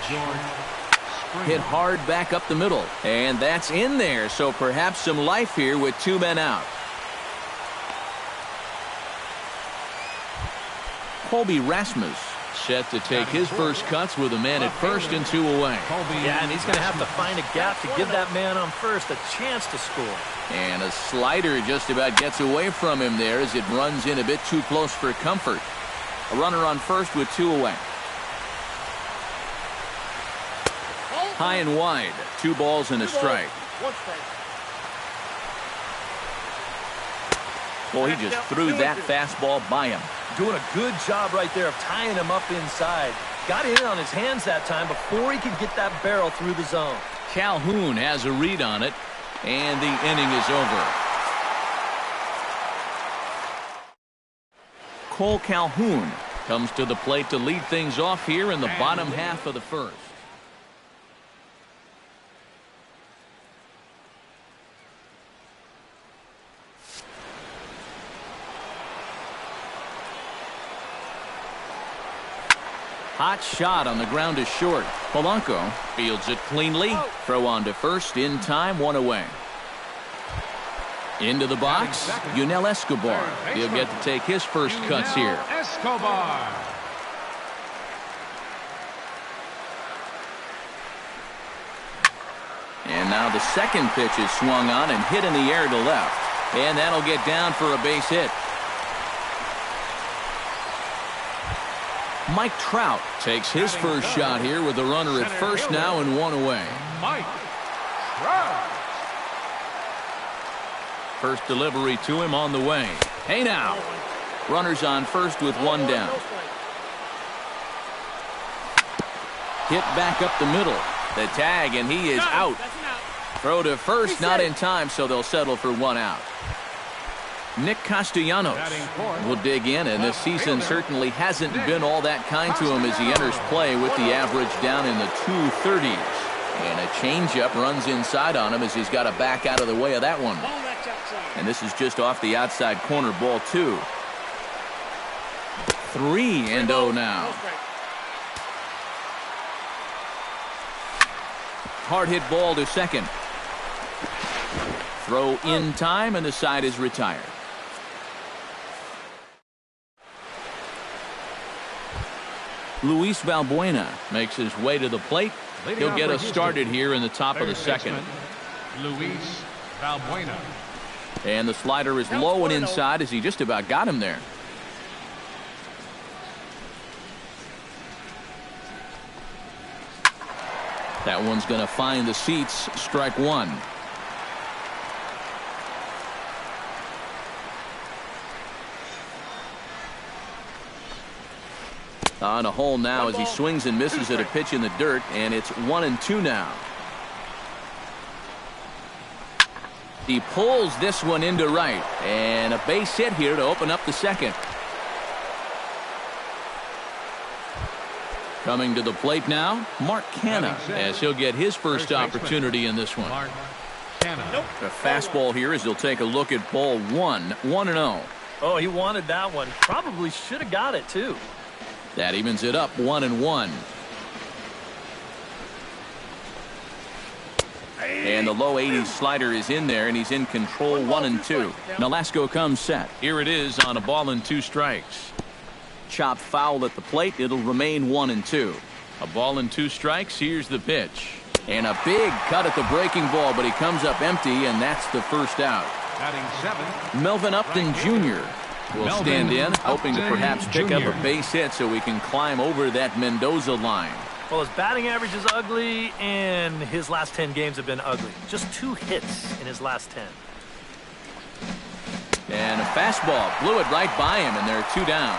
Hit hard back up the middle. And that's in there, so perhaps some life here with 2 men out. Colby Rasmus set to take his first cuts with a man at first and 2 away. Yeah, and he's going to have to find a gap to give that man on first a chance to score. And a slider just about gets away from him there as it runs in a bit too close for comfort. A runner on first with 2 away. High and wide. 2 balls and a strike. Well, he just threw that fastball by him. Doing a good job right there of tying him up inside. Got in on his hands that time before he could get that barrel through the zone. Calhoun has a read on it, and the inning is over. Cole Calhoun comes to the plate to lead things off here in the bottom half of the first. Hot shot on the ground is short. Polanco fields it cleanly. Throw on to first in time, 1 away. Into the box, Yunel Escobar. He'll get to take his first cuts here. Escobar. And now the second pitch is swung on and hit in the air to left. And that'll get down for a base hit. Mike Trout takes his first shot here with a runner at first now and 1 away. Mike Trout. First delivery to him on the way. Hey now. Runners on first with 1 down. Hit back up the middle. The tag, and he is out. Throw to first, not in time, so they'll settle for 1 out. Nick Castellanos will dig in, and this season certainly hasn't been all that kind to him as he enters play with the average down in the 230s. And a changeup runs inside on him as he's got to back out of the way of that one. And this is just off the outside corner, ball 2. 3-0 now. Hard hit ball to second. Throw in time, and the side is retired. Luis Valbuena makes his way to the plate. He'll get us started here in the top of the second. Luis Valbuena. And the slider is low and inside as he just about got him there. That one's going to find the seats. Strike 1. On a hole now as he swings and misses at a pitch in the dirt, and it's 1-2 now. He pulls this one into right, and a base hit here to open up the second. Coming to the plate now, Mark Canha, as he'll get his first opportunity in this one. The fastball here as he'll take a look at ball 1, 1-0. Oh, he wanted that one. Probably should have got it, too. That evens it up 1-1. And the low 80s slider is in there, and he's in control 1-2. Nolasco comes set. Here it is on a ball and 2 strikes. Chop foul at the plate. It'll remain 1-2. A ball and 2 strikes. Here's the pitch. And a big cut at the breaking ball, but he comes up empty, and that's the first out. Batting 7. Melvin Upton Jr. will stand in, hoping to perhaps pick up a base hit so we can climb over that Mendoza line. Well, his batting average is ugly, and his last 10 games have been ugly. Just 2 hits in his last 10. And a fastball blew it right by him, and there are 2 down.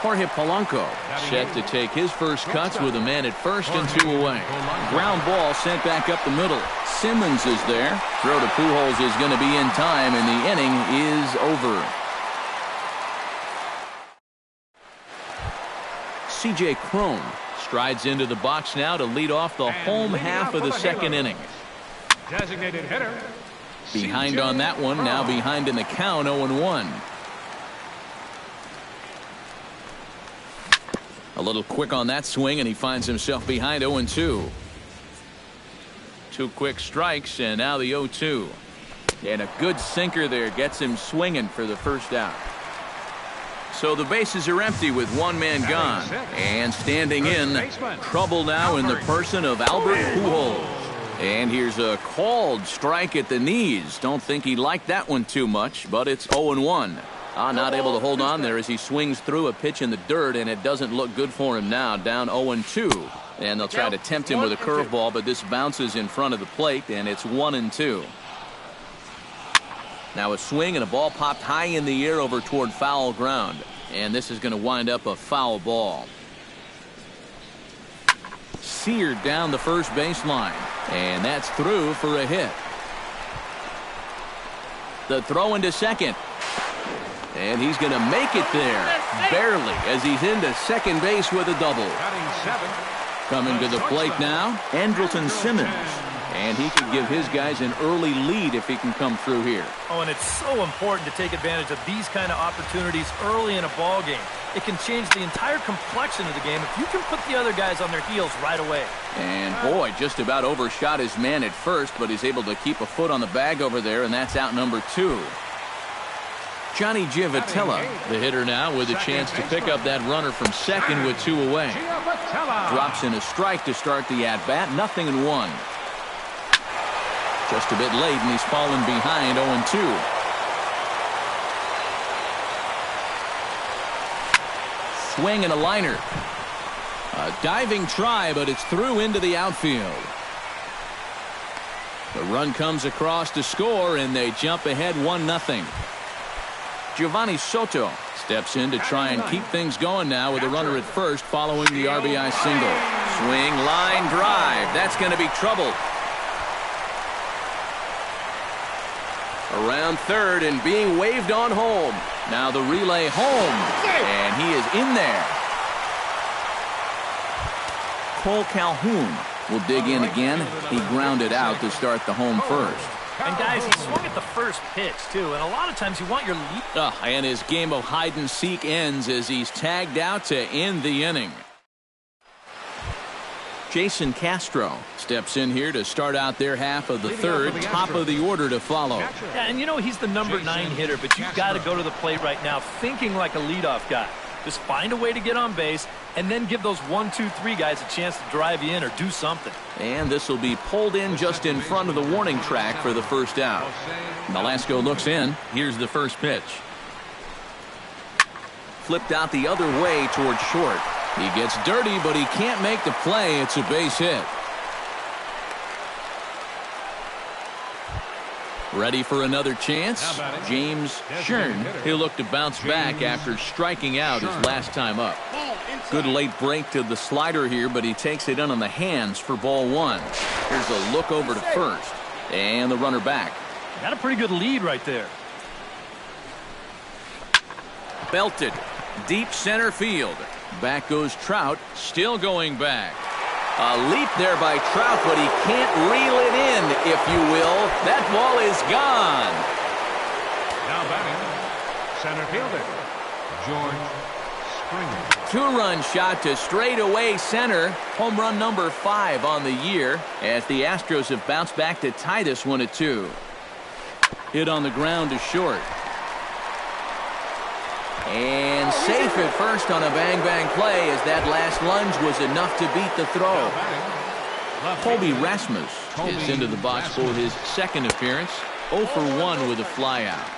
Jorge Polanco set to take his first cuts with a man at first and 2 away. Ground ball sent back up the middle. Simmons is there. Throw to Pujols is going to be in time, and the inning is over. C.J. Cron strides into the box now to lead off the home half of the second inning. Designated hitter. Behind on that one, now behind in the count, 0-1. A little quick on that swing, and he finds himself behind 0-2. 2 quick strikes, and now the 0-2. And a good sinker there gets him swinging for the first out. So the bases are empty with 1 man gone. And standing in, trouble now in the person of Albert Pujols. And here's a called strike at the knees. Don't think he liked that one too much, but it's 0-1. Not able to hold on there as he swings through a pitch in the dirt, and it doesn't look good for him now. Down 0-2. And they'll try to tempt him with a curveball, but this bounces in front of the plate, and it's 1-2. Now a swing and a ball popped high in the air over toward foul ground. And this is going to wind up a foul ball. Seared down the first baseline. And that's through for a hit. The throw into second. And he's going to make it there. Barely, as he's into second base with a double. Batting 7. Coming to the plate now, Andrelton Simmons. And he could give his guys an early lead if he can come through here. Oh, and it's so important to take advantage of these kind of opportunities early in a ball game. It can change the entire complexion of the game if you can put the other guys on their heels right away. And boy, just about overshot his man at first, but he's able to keep a foot on the bag over there, and that's out number 2. Johnny Giavotella, the hitter now, with a chance to pick up that runner from second with 2 away. Drops in a strike to start the at-bat, 0-1. Just a bit late, and he's fallen behind 0-2. Swing and a liner. A diving try, but it's through into the outfield. The run comes across to score, and they jump ahead 1-0. Giovanni Soto steps in to try and keep things going now with a runner at first following the RBI single. Swing, line, drive. That's going to be trouble. Around third and being waved on home. Now the relay home. And he is in there. Cole Calhoun will dig in again. He grounded out to start the home first. And guys, he swung at the first pitch too, and a lot of times you want your lead. And his game of hide and seek ends as he's tagged out to end the inning. Jason Castro steps in here to start out their half of the third. Top of the order to follow. Yeah, and you know he's the number 9 hitter, but you've got to go to the plate right now thinking like a leadoff guy. Just find a way to get on base and then give those 1, 2, 3 guys a chance to drive you in or do something. And this will be pulled in just in front of the warning track for the first out. Nolasco looks in. Here's the first pitch. Flipped out the other way towards short. He gets dirty, but he can't make the play. It's a base hit. Ready for another chance? James Shern. He'll look to bounce back after striking out his last time up. Good late break to the slider here, but he takes it in on the hands for ball 1. Here's a look over to first. And the runner back. Got a pretty good lead right there. Belted. Deep center field. Back goes Trout. Still going back. A leap there by Trout, but he can't reel it in, if you will. That ball is gone. Now batting, Center fielder, George Springer. Two-run shot to straightaway center. Home run number 5 on the year as the Astros have bounced back to tie this one at 2. Hit on the ground to short. And safe at first on a bang-bang play as that last lunge was enough to beat the throw. Colby Rasmus is into the box for his second appearance. 0 for 1 with a flyout.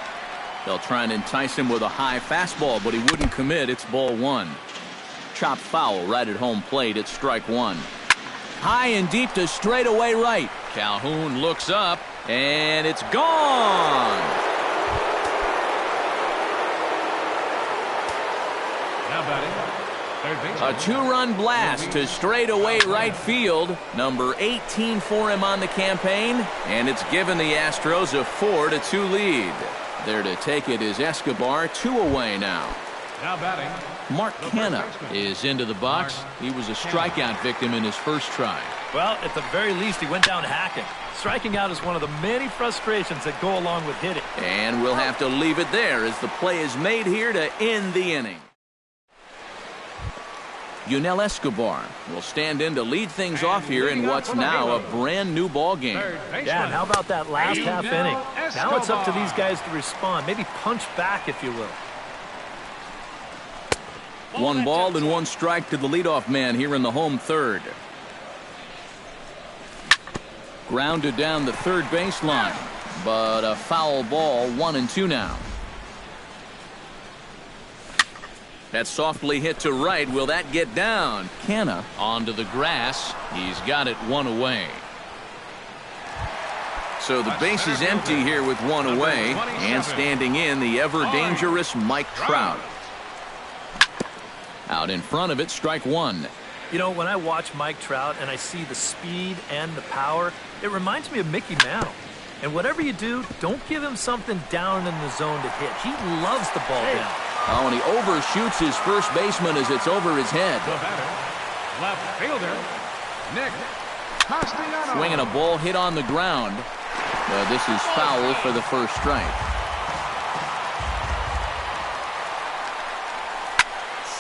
They'll try and entice him with a high fastball, but he wouldn't commit. It's ball 1. Chopped foul right at home plate. It's strike 1. High and deep to straightaway right. Calhoun looks up, and it's gone. Now batting, third baseman. A two-run blast to straightaway right field. Number 18 for him on the campaign, and it's given the Astros a 4-2 lead. There to take it is Escobar, 2 away now. Now batting, Mark Canha is into the box. He was a strikeout victim in his first try. Well, at the very least, he went down hacking. Striking out is one of the many frustrations that go along with hitting. And we'll have to leave it there as the play is made here to end the inning. Yunel Escobar will stand in to lead things off here in what's now a brand new ball game. Yeah, and how about that last half inning? Now it's up to these guys to respond. Maybe punch back, if you will. 1 ball and 1 strike to the leadoff man here in the home third. Grounded down the third baseline, but a foul ball. 1-2 now. That's softly hit to right. Will that get down? Canha onto the grass. He's got it 1 away. So the base is empty here with 1 away, and standing in the ever dangerous Mike Trout. Out in front of it, strike 1. You know, when I watch Mike Trout and I see the speed and the power, it reminds me of Mickey Mantle. And whatever you do, don't give him something down in the zone to hit. He loves the ball down. Oh, and he overshoots his first baseman as it's over his head. the batter, left fielder, Nick Castellanos. Swinging a ball hit on the ground. But this is foul for the first strike.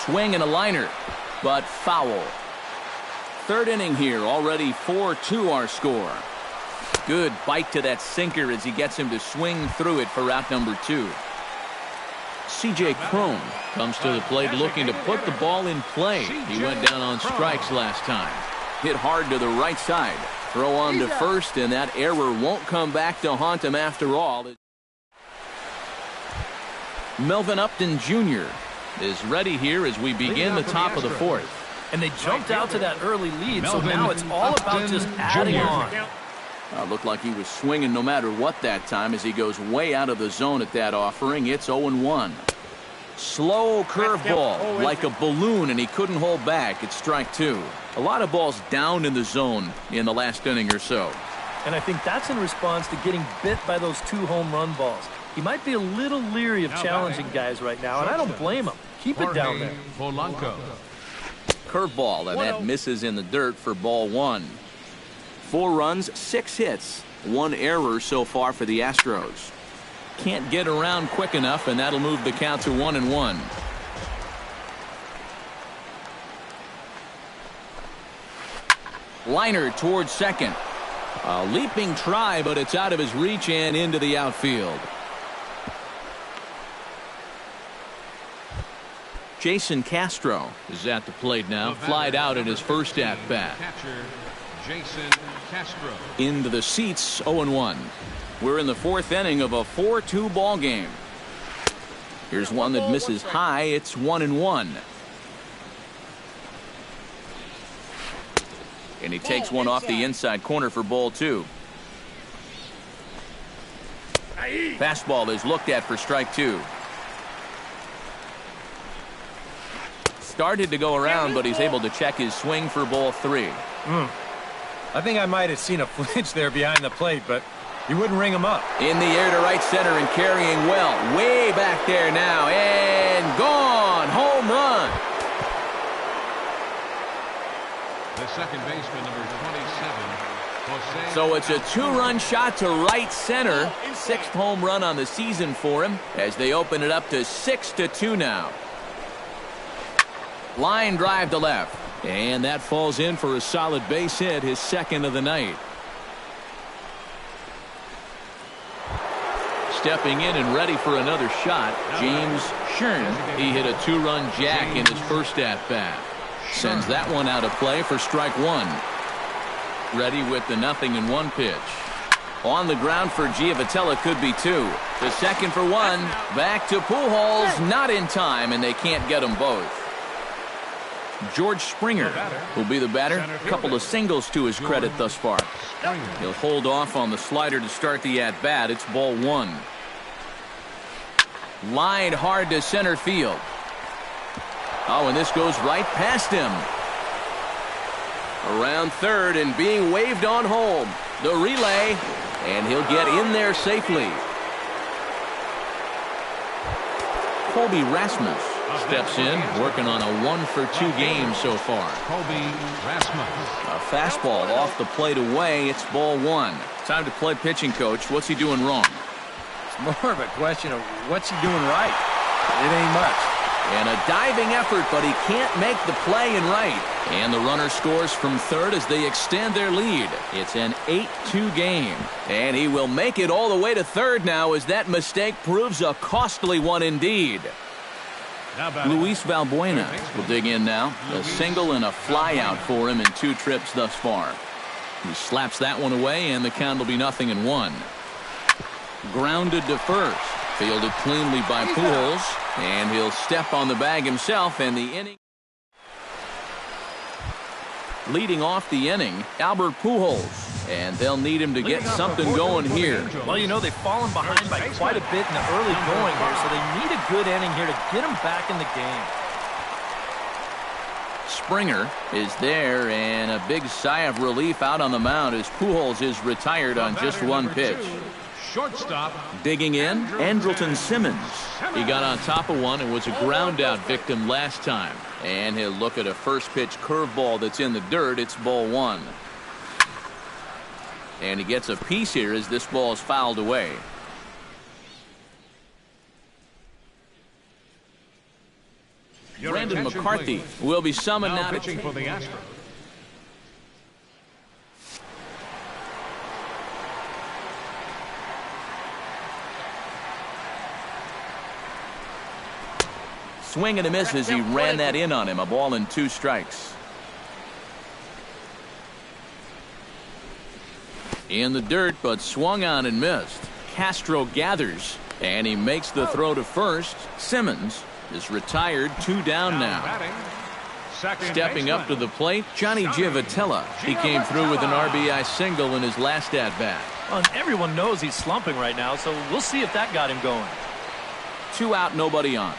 Swing and a liner, but foul. Third inning here, already 4-2 our score. Good bite to that sinker as he gets him to swing through it for out number 2. C.J. Cron comes to the plate looking to put the ball in play. He went down on strikes last time. Hit hard to the right side. Throw on to first, and that error won't come back to haunt him after all. Melvin Upton Jr. is ready here as we begin the top of the 4th. And they jumped out to that early lead, so now it's all about just adding on. Looked like he was swinging no matter what that time as he goes way out of the zone at that offering. It's 0-1. Slow curveball like a balloon, and he couldn't hold back. It's strike 2. A lot of balls down in the zone in the last inning or so. And I think that's in response to getting bit by those 2 home run balls. He might be a little leery of challenging guys right now, and I don't blame him. Keep it down there. Polanco. Curveball, and that misses in the dirt for ball 1. 4 runs, 6 hits, 1 error so far for the Astros. Can't get around quick enough, and that'll move the count to 1-1. Liner towards second. A leaping try, but it's out of his reach and into the outfield. Jason Castro is at the plate now. Flied out at his first at-bat. Catcher Jason Castro. Into the seats, 0-1. We're in the 4th inning of a 4-2 ball game. Here's one that misses high. It's 1-1. And he takes one off the inside corner for ball 2. Fastball is looked at for strike 2. Started to go around, but he's able to check his swing for ball 3. I think I might have seen a flinch there behind the plate, but he wouldn't ring him up. In the air to right center and carrying well. Way back there now. And gone. Home run. The second baseman, number 27, So it's a 2-run shot to right center. 6th home run on the season for him as they open it up to 6-2 now. Line drive to left. And that falls in for a solid base hit, his 2nd of the night. Stepping in and ready for another shot, James Shern. He hit a 2-run jack in his first at-bat. Sends that one out of play for strike 1. Ready with the 0-1 pitch. On the ground for Giavotella, could be 2. The second for 1. Back to Pujols, not in time, and they can't get them both. George Springer will be the batter. A couple of singles to his credit thus far. He'll hold off on the slider to start the at-bat. It's ball 1. Lined hard to center field. Oh, and this goes right past him. Around third and being waved on home. The relay, and he'll get in there safely. Colby Rasmus steps in, working on a 1-for-2 game so far. A fastball off the plate away. It's ball 1. Time to play pitching coach. What's he doing wrong? It's more of a question of what's he doing right. It ain't much. And a diving effort, but he can't make the play in right. And the runner scores from third as they extend their lead. It's an 8-2 game. And he will make it all the way to third now as that mistake proves a costly one indeed. Luis Valbuena will dig in now. A single and a fly out for him in 2 trips thus far. He slaps that one away, and the count will be 0-1. Grounded to first. Fielded cleanly by Pujols, and he'll step on the bag himself, and the inning. Leading off the inning, Albert Pujols, and they'll need him to get something going here. Well, you know, they've fallen behind by quite a bit in the early going here, so they need a good inning here to get them back in the game. Springer is there, and a big sigh of relief out on the mound as Pujols is retired on just 1 pitch. Shortstop. Digging in, Andrelton Simmons. He got on top of one and was a ground out victim last time. And he'll look at a first pitch curveball that's in the dirt. It's ball 1. And he gets a piece here as this ball is fouled away. Brandon McCarthy will be summoned now pitching for the Astros. Swing and a miss as he ran that in on him. A ball and 2 strikes. In the dirt, but swung on and missed. Castro gathers, and he makes the throw to first. Simmons is retired, 2 down now. Stepping up to the plate, Johnny Giavotella. He came through with an RBI single in his last at-bat. Well, and everyone knows he's slumping right now, so we'll see if that got him going. 2 out, nobody on.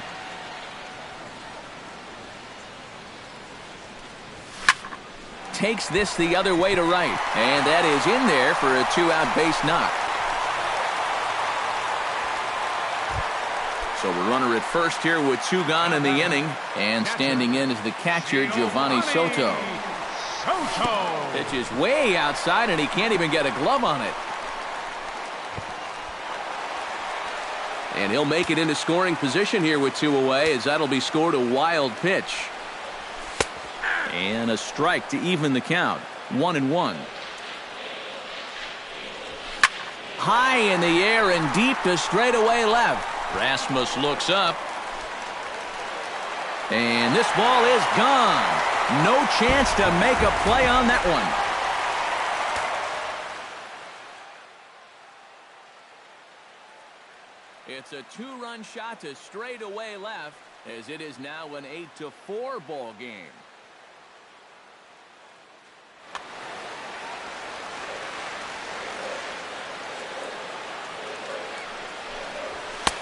Takes this the other way to right, and that is in there for a 2-out base knock. So the runner at first here with 2 gone in the inning, and standing in is the catcher Giovanni Soto. Pitch is way outside, and he can't even get a glove on it. And he'll make it into scoring position here with 2 away, as that'll be scored a wild pitch. And a strike to even the count. 1-1. High in the air and deep to straightaway left. Rasmus looks up. And this ball is gone. No chance to make a play on that one. It's a 2-run shot to straightaway left, as it is now an 8-4 ball game.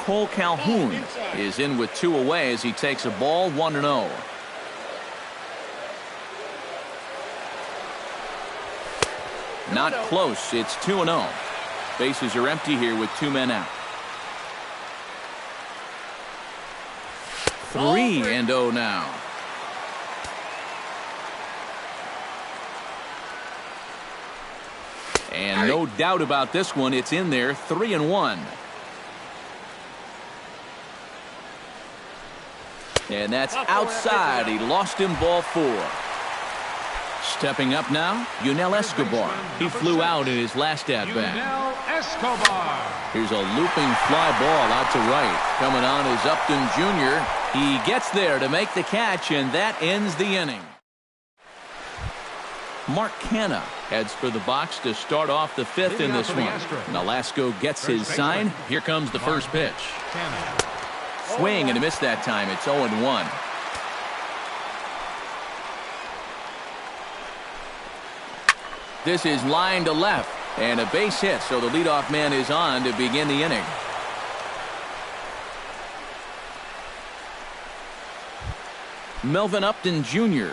Cole Calhoun is in with 2 away as he takes a ball 1-0. Not close. It's 2-0. Bases are empty here with 2 men out. 3-0 now. No doubt about this one. It's in there, 3-1. And that's outside. He lost him, ball 4. Stepping up now, Yunel Escobar. He flew out in his last at-bat. Yunel Escobar. Here's a looping fly ball out to right. Coming on is Upton Jr. He gets there to make the catch, and that ends the inning. Mark Canha heads for the box to start off the 5th in this one. Nolasco gets his sign. Here comes the first pitch. Swing and a miss that time. It's 0-1. This is line to left, and a base hit, so the leadoff man is on to begin the inning. Melvin Upton Jr.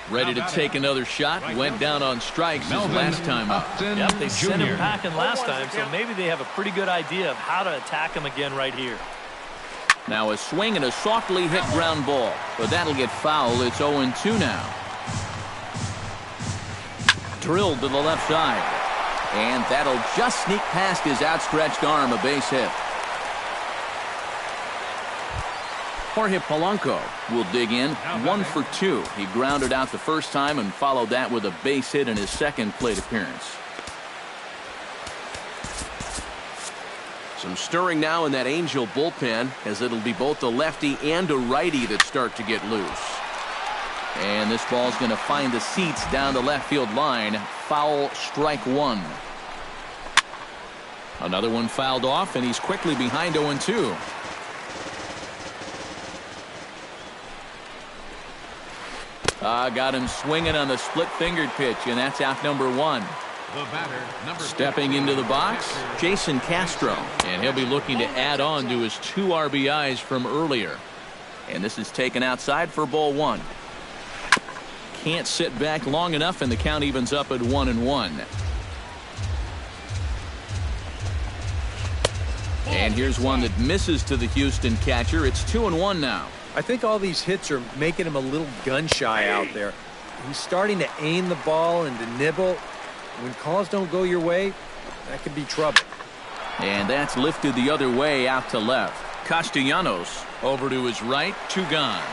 ready to take another shot. Went down on strikes his last time up. Yep, they sent him packing last time, so maybe they have a pretty good idea of how to attack him again right here. Now a swing and a softly hit ground ball, but that'll get foul. It's 0-2 now. Drilled to the left side, and that'll just sneak past his outstretched arm. A base hit. Jorge Polanco will dig in. 1 for 2. He grounded out the first time and followed that with a base hit in his second plate appearance. Some stirring now in that Angel bullpen, as it'll be both a lefty and a righty that start to get loose. And this ball's going to find the seats down the left field line. Foul, strike 1. Another one fouled off, and he's quickly behind 0-2. Got him swinging on the split-fingered pitch, and that's out number 1. Stepping into the box, Jason Castro, and he'll be looking to add on to his 2 RBIs from earlier. And this is taken outside for ball 1. Can't sit back long enough, and the count evens up at 1-1. And here's one that misses to the Houston catcher. It's 2-1 now. I think all these hits are making him a little gun-shy out there. He's starting to aim the ball and to nibble. When calls don't go your way, that could be trouble. And that's lifted the other way out to left. Castellanos over to his right, 2 gone.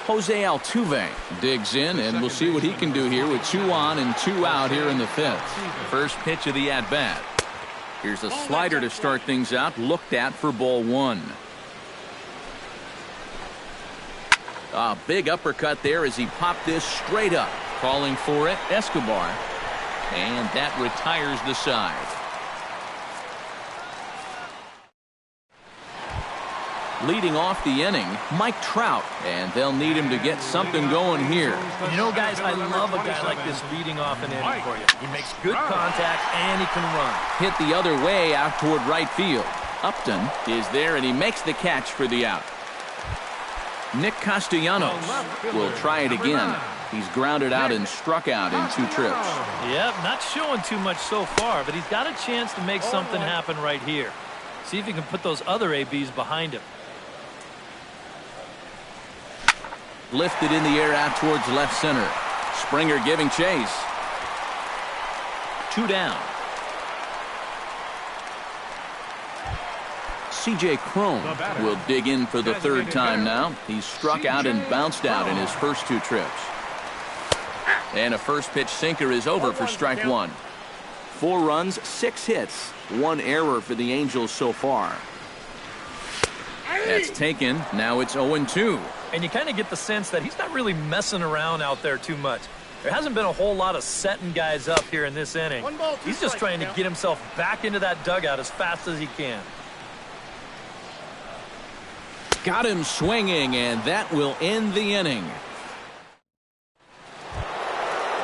Jose Altuve digs in, and we'll see what he can do here with 2 on and 2 out here in the 5th. First pitch of the at-bat. Here's a slider to start things out, looked at for ball 1. A big uppercut there as he popped this straight up. Calling for it, Escobar. And that retires the side. Leading off the inning, Mike Trout, and they'll need him to get something going here. You know, guys, I love a guy like this leading off an inning for you. He makes good contact, and he can run. Hit the other way out toward right field. Upton is there, and he makes the catch for the out. Nick Castellanos will try it again. He's grounded out and struck out in 2 trips. Yep, not showing too much so far, but he's got a chance to make something happen right here. See if he can put those other ABs behind him. Lifted in the air out towards left center. Springer giving chase. 2 down. C.J. Cron will dig in for the 3rd time now. He's struck out and bounced out in his first 2 trips. And a first pitch sinker is over for strike 1. 4 runs, 6 hits, 1 error for the Angels so far. That's taken. Now it's 0-2. And you kind of get the sense that he's not really messing around out there too much. There hasn't been a whole lot of setting guys up here in this inning. He's just trying to get himself back into that dugout as fast as he can. Got him swinging, and that will end the inning.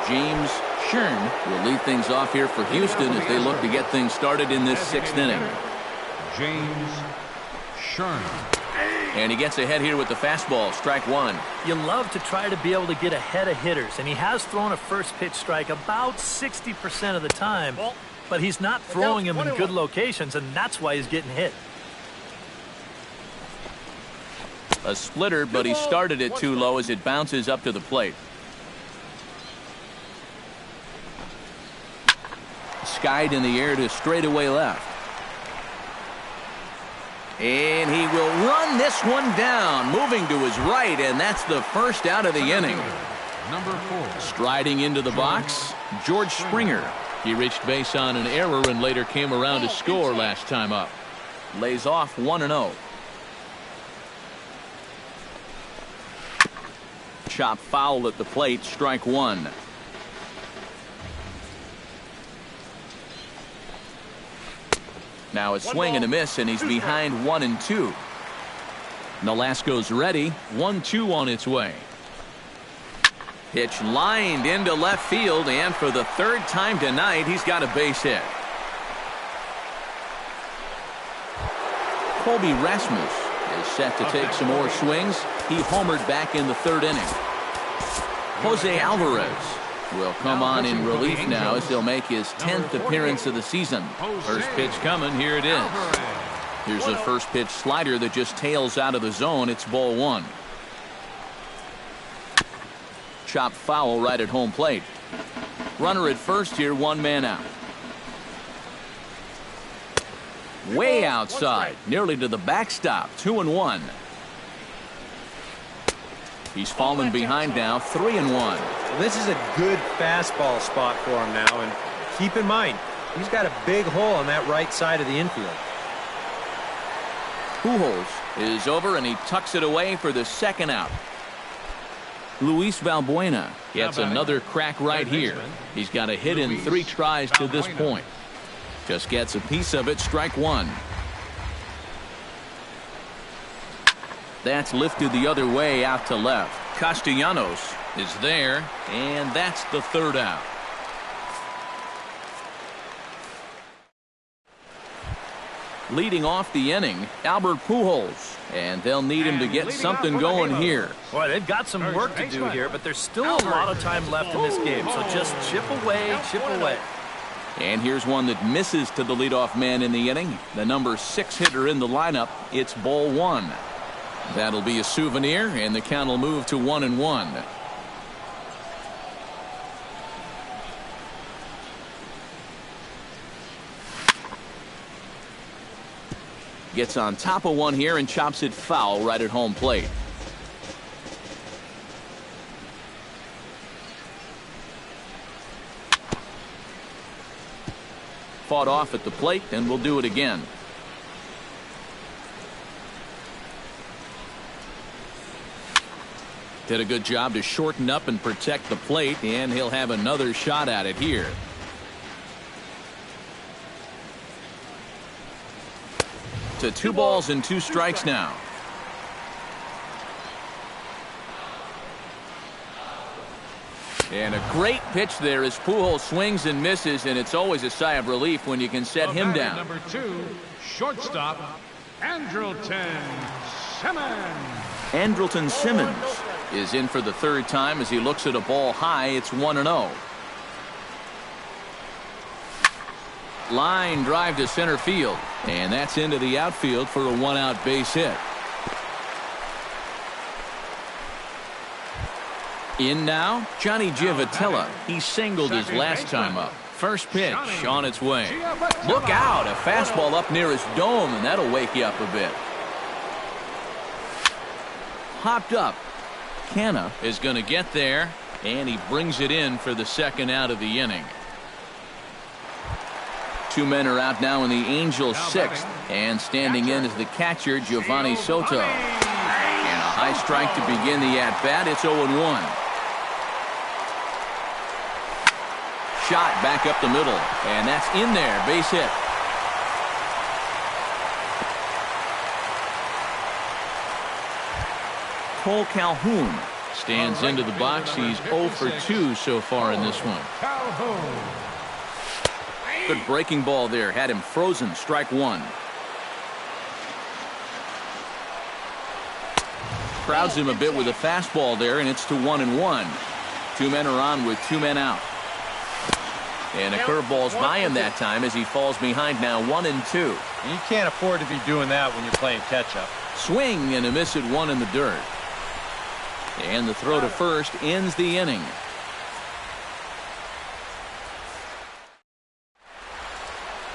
James Shern will lead things off here for Houston as they look to get things started in this 6th inning. James Shern. And he gets ahead here with the fastball, strike 1. You love to try to be able to get ahead of hitters, and he has thrown a first pitch strike about 60% of the time, but he's not throwing them in good locations, and that's why he's getting hit. A splitter, but he started it too low as it bounces up to the plate. Skied in the air to straightaway left. And he will run this one down, moving to his right, and that's the first out of the inning. Number 4. Striding into the box, George Springer. He reached base on an error and later came around to score last time up. Lays off 1-0. Chop foul at the plate, strike one. Now a swing and a miss, and he's behind 1-2. Nolasco's ready. 1-2 on its way. Pitch lined into left field, and for the third time tonight, he's got a base hit. Colby Rasmus is set to take some more swings. He homered back in the third inning. Jose Alvarez will come on in relief now as he'll make his 10th appearance of the season. First pitch coming. Here it is. Here's a first pitch slider that just tails out of the zone. It's ball one. Chop foul right at home plate. Runner at first here, one man out. Way outside, nearly to the backstop. 2-1. He's fallen behind now, 3-1. Well, this is a good fastball spot for him now, and keep in mind, he's got a big hole on that right side of the infield. Pujols is over, and he tucks it away for the second out. Luis Valbuena gets another crack right here. He's got a hit in 3 tries to this point. Just gets a piece of it, strike one. That's lifted the other way out to left. Castellanos is there, and that's the third out. Leading off the inning, Albert Pujols, and they'll need him to get something going here. Boy, they've got some work to do here, but there's still a lot of time left in this game, so just chip away, chip away. And here's one that misses to the leadoff man in the inning. The number 6 hitter in the lineup. It's ball one. That'll be a souvenir, and the count will move to 1-1. Gets on top of one here and chops it foul right at home plate. Fought off at the plate, and we'll do it again. Did a good job to shorten up and protect the plate, and he'll have another shot at it here. To 2 balls and 2 strikes now. And a great pitch there as Pujols swings and misses, and it's always a sigh of relief when you can set him down. Number 2, shortstop, Andrelton Simmons. Andrelton Simmons is in for the third time as he looks at a ball high. It's 1-0. Line drive to center field, and that's into the outfield for a 1-out base hit. In now, Johnny Giavotella. He singled his last time up. First pitch on its way. Look out, a fastball up near his dome, and that'll wake you up a bit. Hopped up. Canna is going to get there, and he brings it in for the second out of the inning. 2 men are out now in the Angels' 6th, and standing in is the catcher, Giovanni Soto. And a high strike to begin the at-bat. It's 0-1. Shot back up the middle, and that's in there. Base hit. Cole Calhoun stands into the box. He's 0 for 2 so far in this one. Good breaking ball there. Had him frozen. Strike one. Crowds him a bit with a fastball there, and it's to 1-1. 2 men are on with 2 men out. And a curveball's by him that time as he falls behind now 1-2. And you can't afford to be doing that when you're playing catch-up. Swing and a miss at one in the dirt. And the throw to first ends the inning.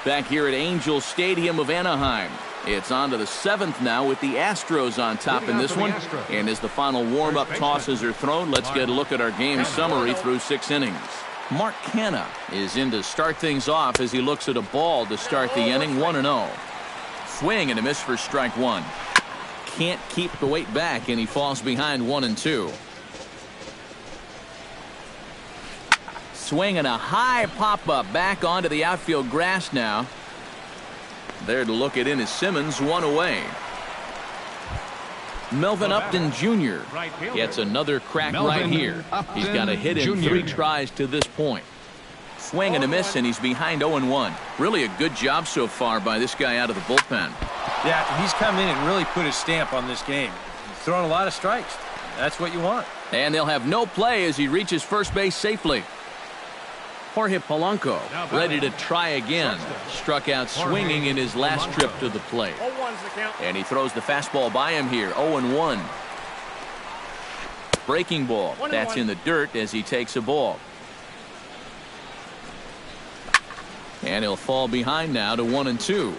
Back here at Angels Stadium of Anaheim. It's on to the 7th now with the Astros on top in this one. And as the final warm-up tosses are thrown, let's get a look at our game summary through 6 innings. Mark Canha is in to start things off as he looks at a ball to start the inning, 1-0. Swing and a miss for strike one. Can't keep the weight back, and he falls behind 1-2. Swing and a high pop-up back onto the outfield grass now. There to look at in is Simmons, one away. Melvin Upton Jr. gets another crack right here. He's got a hit in 3 tries to this point. Swing and a miss, and he's behind 0-1. Really a good job so far by this guy out of the bullpen. Yeah, he's come in and really put his stamp on this game. He's throwing a lot of strikes. That's what you want. And they'll have no play as he reaches first base safely. Jorge Polanco ready to try again. Struck out swinging in his last trip to the plate. And he throws the fastball by him here. 0-1. Breaking ball. That's in the dirt as he takes a ball. And he'll fall behind now to 1-2.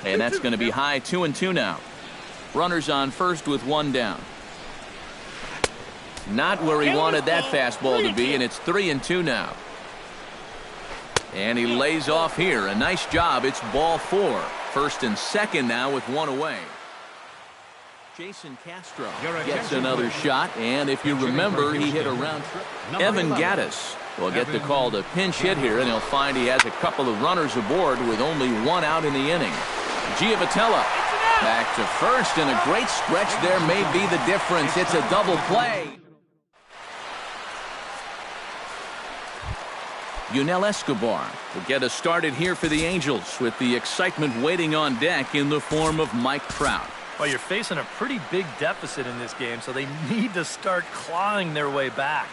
And that's going to be high, 2-2 now. Runners on first with 1 down. Not where he wanted that fastball to be, and it's 3-2 now. And he lays off here. A nice job. It's ball 4. First and second now with 1 away. Jason Castro gets another shot, and if you remember, he hit a round trip. Evan Gattis will get the call to pinch hit here, and he'll find he has a couple of runners aboard with only 1 out in the inning. Giavotella back to first, and a great stretch there may be the difference. It's a double play. Yunel Escobar will get us started here for the Angels with the excitement waiting on deck in the form of Mike Trout. Well, you're facing a pretty big deficit in this game, so they need to start clawing their way back.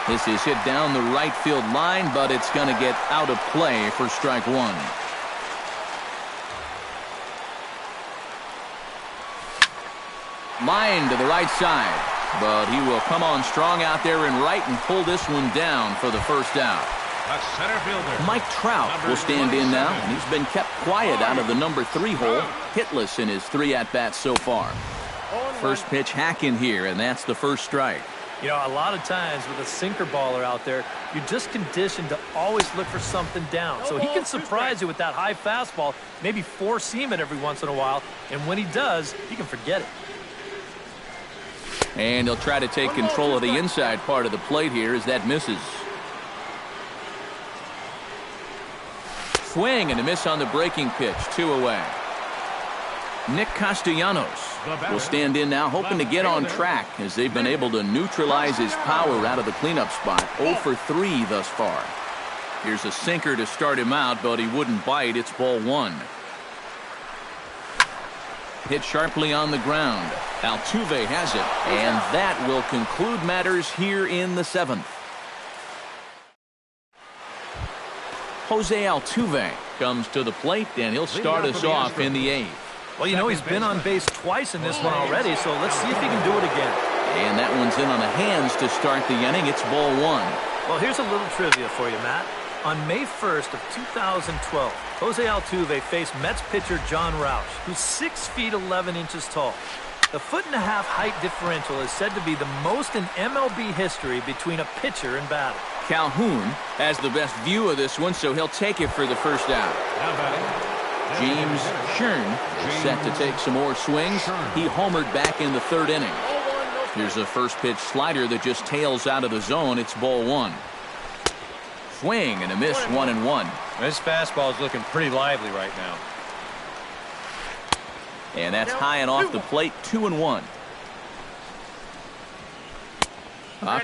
This is hit down the right field line, but it's going to get out of play for strike one. Line to the right side. But he will come on strong out there in right and pull this one down for the first out. Center fielder Mike Trout will stand in now, and he's been kept quiet out of the number 3 hole, hitless in his 3 at-bats so far. First pitch hack in here, and that's the first strike. You know, a lot of times with a sinker baller out there, you're just conditioned to always look for something down. So he can surprise you with that high fastball, maybe four seam it every once in a while, and when he does, you can forget it. And he'll try to take control of the inside part of the plate here as that misses. Swing and a miss on the breaking pitch, 2 away. Nick Castellanos will stand in now, hoping to get on track as they've been able to neutralize his power out of the cleanup spot. 0 for 3 thus far. Here's a sinker to start him out, but he wouldn't bite. It's ball 1. Hit sharply on the ground. Altuve has it, and that will conclude matters here in the 7th. Jose Altuve comes to the plate, and he'll start us off in the 8th. Well, you know, he's been on base twice in this one already, so let's see if he can do it again. And that one's in on the hands to start the inning. It's ball 1. Well, here's a little trivia for you, Matt. On May 1st of 2012, Jose Altuve faced Mets pitcher John Roush, who's 6 feet 11 inches tall. The 1.5-foot height differential is said to be the most in MLB history between a pitcher and batter. Calhoun has the best view of this one, so he'll take it for the first out. James Shern is set to take some more swings. He homered back in the 3rd inning. Here's a first pitch slider that just tails out of the zone. It's ball 1. Swing and a miss, 1-1. This fastball is looking pretty lively right now. And that's high and off the plate, 2-1.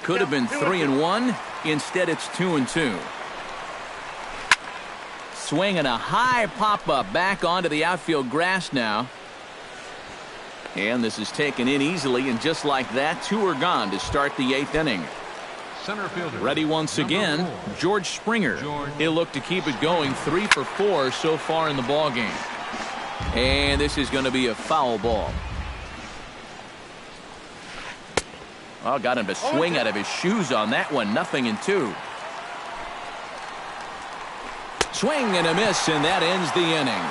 Could have been 3-1. Instead, it's 2-2. Swing and a high pop-up back onto the outfield grass now. And this is taken in easily, and just like that, 2 are gone to start the 8th inning. Center fielder. Ready once again, 4. George Springer. He'll look to keep it going, 3 for 4 so far in the ballgame. And this is going to be a foul ball. Oh, got him to swing out of his shoes on that one. 0-2. Swing and a miss, and that ends the inning.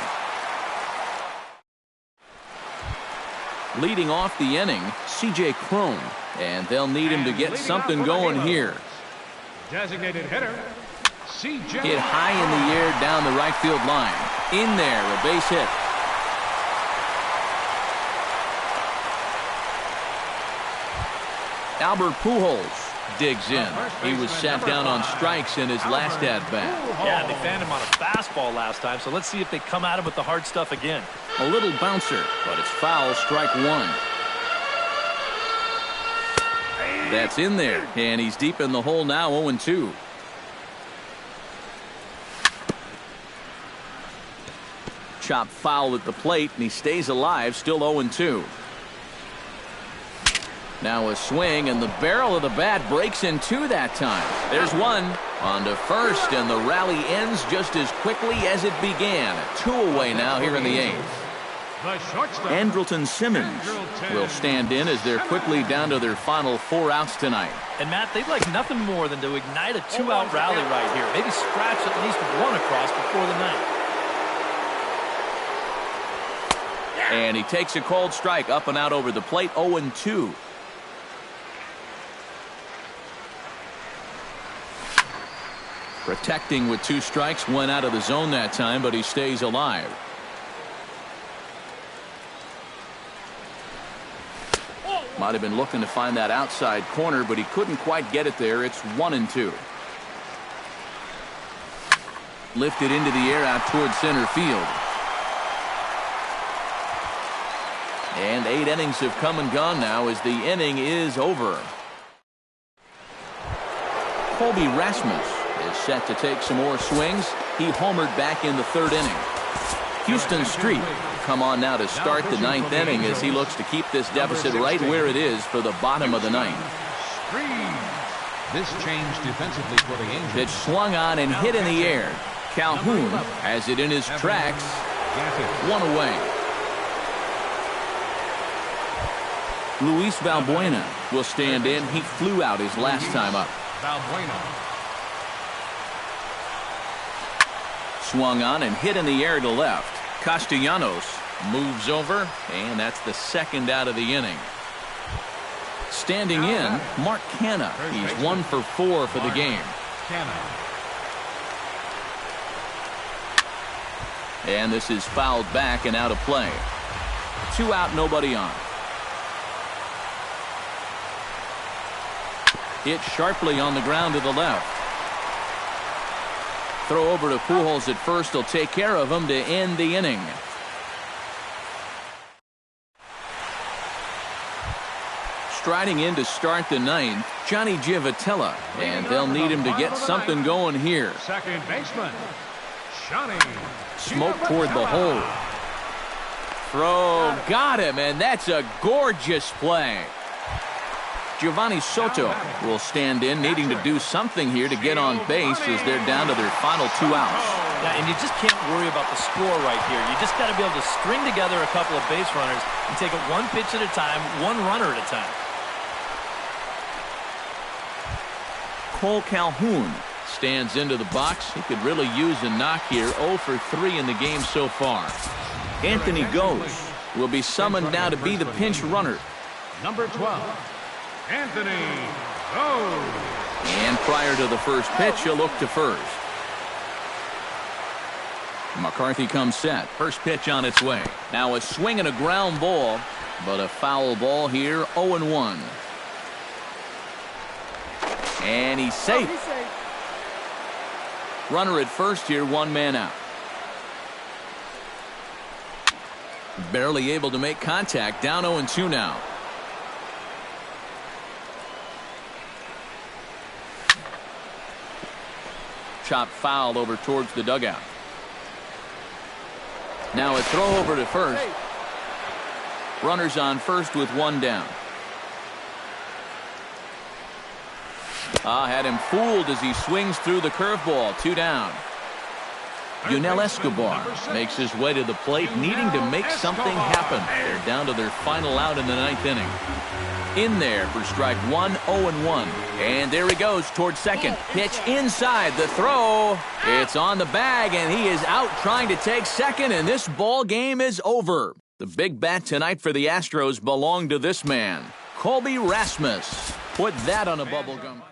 Leading off the inning, C.J. Cron, and they'll need him to get something going here. Designated hitter, C.J. Hit high in the air down the right field line. In there, a base hit. Albert Pujols digs in. He was sat down on strikes in his last at-bat. Yeah, they fanned him on a fastball last time, so let's see if they come at him with the hard stuff again. A little bouncer, but it's foul, strike 1. That's in there, and he's deep in the hole now, 0-2. Chopped foul at the plate, and he stays alive, still 0-2. Now a swing, and the barrel of the bat breaks in 2 that time. There's 1. On to first, and the rally ends just as quickly as it began. 2 away now here in the 8th. The shortstop, Andrelton Simmons will stand in as they're quickly down to their final 4 outs tonight. And Matt, they'd like nothing more than to ignite a 2-out rally right here. Maybe scratch at least 1 across before the 9th. And he takes a cold strike up and out over the plate, 0-2. Protecting with 2 strikes, went out of the zone that time, but he stays alive. Might have been looking to find that outside corner, but he couldn't quite get it there. It's 1-2. Lifted into the air out towards center field. And 8 innings have come and gone now as the inning is over. Colby Rasmus is set to take some more swings. He homered back in the 3rd inning. Houston Street come on now to start the 9th inning as he looks to keep this deficit right where it is for the bottom of the 9th. This change defensively for the Angels. Pitch swung on and hit in the air. Calhoun has it in his tracks. 1 away. Luis Valbuena will stand in. He flew out his last time up. Valbuena. Swung on and hit in the air to left. Castellanos moves over, and that's the 2nd out of the inning. Standing in, Mark Canha. He's 1 for 4 for the game. And this is fouled back and out of play. 2 out, nobody on. Hit sharply on the ground to the left. Throw over to Pujols at first. He'll take care of him to end the inning. Striding in to start the 9th, Johnny Giavotella, and they'll need him to get something going here. Second baseman, Johnny. Smoke toward the hole. Throw, got him, and that's a gorgeous play. Giovanni Soto will stand in, needing to do something here to get on base as they're down to their final 2 outs. Yeah, and you just can't worry about the score right here. You just got to be able to string together a couple of base runners and take it 1 pitch at a time, 1 runner at a time. Cole Calhoun stands into the box. He could really use a knock here. 0 for 3 in the game so far. Anthony Gose will be summoned now to be the pinch runner. Number 12. Anthony Gose. And prior to the first pitch, he'll look to first. McCarthy comes set. First pitch on its way. Now a swing and a ground ball, but a foul ball here, 0-1. And he's safe. Runner at first here, 1 man out. Barely able to make contact, down 0-2 now. Chopped foul over towards the dugout. Now a throw over to first. Runners on first with one down. Had him fooled as he swings through the curveball. 2 down. Yunel Escobar makes his way to the plate, needing to make something happen. They're down to their final out in the 9th inning. In there for strike 1, 0-1. And there he goes towards second. Pitch inside, the throw. It's on the bag, and he is out trying to take second, and this ball game is over. The big bat tonight for the Astros belonged to this man, Colby Rasmus. Put that on a bubblegum card.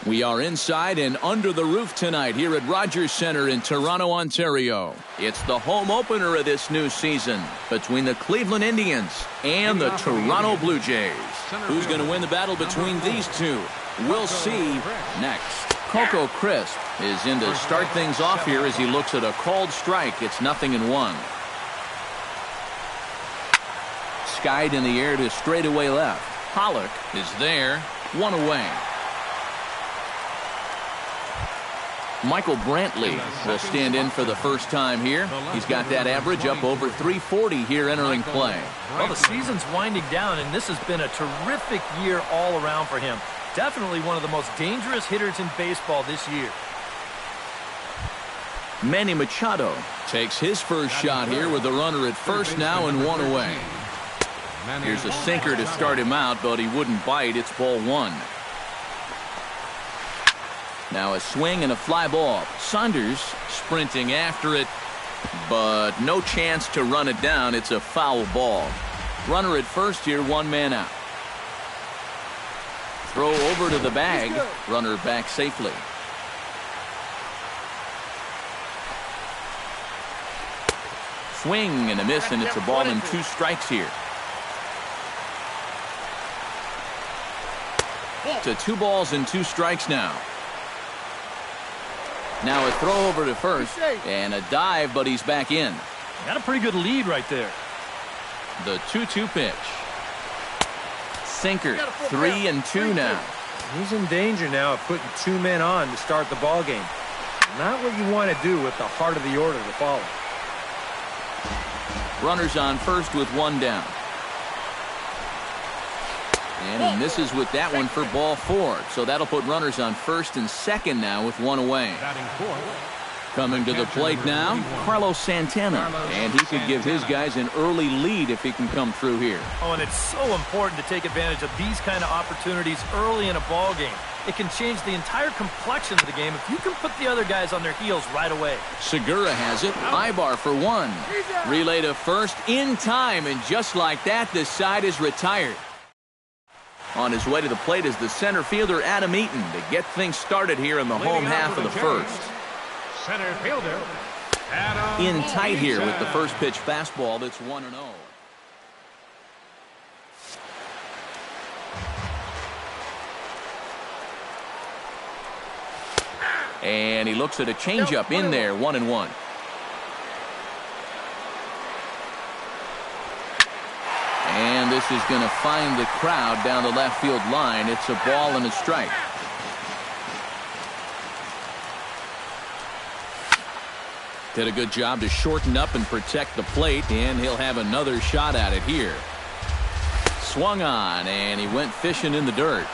We are inside and under the roof tonight here at Rogers Centre in Toronto, Ontario. It's the home opener of this new season between the Cleveland Indians and the Toronto Blue Jays. Who's going to win the battle between these two? We'll see next. Coco Crisp is in to start things off here as he looks at a called strike. It's 0-1. Skied in the air to straightaway left. Pollock is there. 1 away. Michael Brantley will stand in for the first time here. He's got that average up over 340 here entering play. Well, the season's winding down, and this has been a terrific year all around for him. Definitely one of the most dangerous hitters in baseball this year. Manny Machado takes his first shot here with the runner at first now and 1 away. Here's a sinker to start him out, but he wouldn't bite. It's ball 1. Now a swing and a fly ball. Saunders sprinting after it, but no chance to run it down. It's a foul ball. Runner at first here, 1 man out. Throw over to the bag. Runner back safely. Swing and a miss, and it's a ball and 2 strikes here. To 2 balls and 2 strikes now. Now a throw over to first and a dive, but he's back in. Got a pretty good lead right there. The 2-2 pitch. Sinker. 3-2 now. He's in danger now of putting 2 men on to start the ball game. Not what you want to do with the heart of the order to follow. Runners on first with 1 down. And he misses with that one for ball 4. So that'll put runners on first and second now with 1 away. Coming to the plate now, Carlos Santana. And he could give his guys an early lead if he can come through here. Oh, and it's so important to take advantage of these kind of opportunities early in a ball game. It can change the entire complexion of the game if you can put the other guys on their heels right away. Segura has it. Ibar for 1. Relay to first in time, and just like that, this side is retired. On his way to the plate is the center fielder Adam Eaton to get things started here in the home half of the first. Center fielder In tight here with the first pitch fastball that's 1-0. And he looks at a changeup in there, 1-1. And this is going to find the crowd down the left field line. It's a ball and a strike. Did a good job to shorten up and protect the plate, and he'll have another shot at it here. Swung on, and he went fishing in the dirt.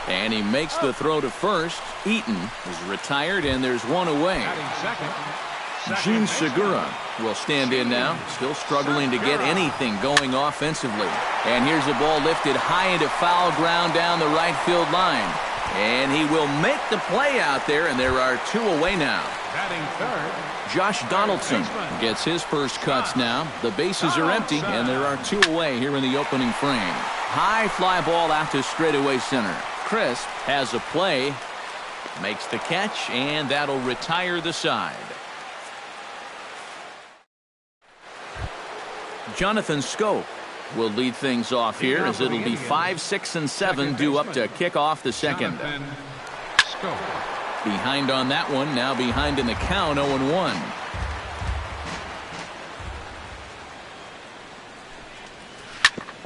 And he makes the throw to first. Eaton is retired, and there's 1 away. Gene Segura will stand in now, still struggling to get anything going offensively. And here's a ball lifted high into foul ground down the right field line. And he will make the play out there, and there are 2 away now. Josh Donaldson gets his first cuts now. The bases are empty, and there are 2 away here in the opening frame. High fly ball out to straightaway center. Crisp has a play, makes the catch, and that'll retire the side. Jonathan Scope will lead things off here as it'll be 5, 6, and 7 due up to kick off the second. Behind on that one, now behind in the count, 0-1.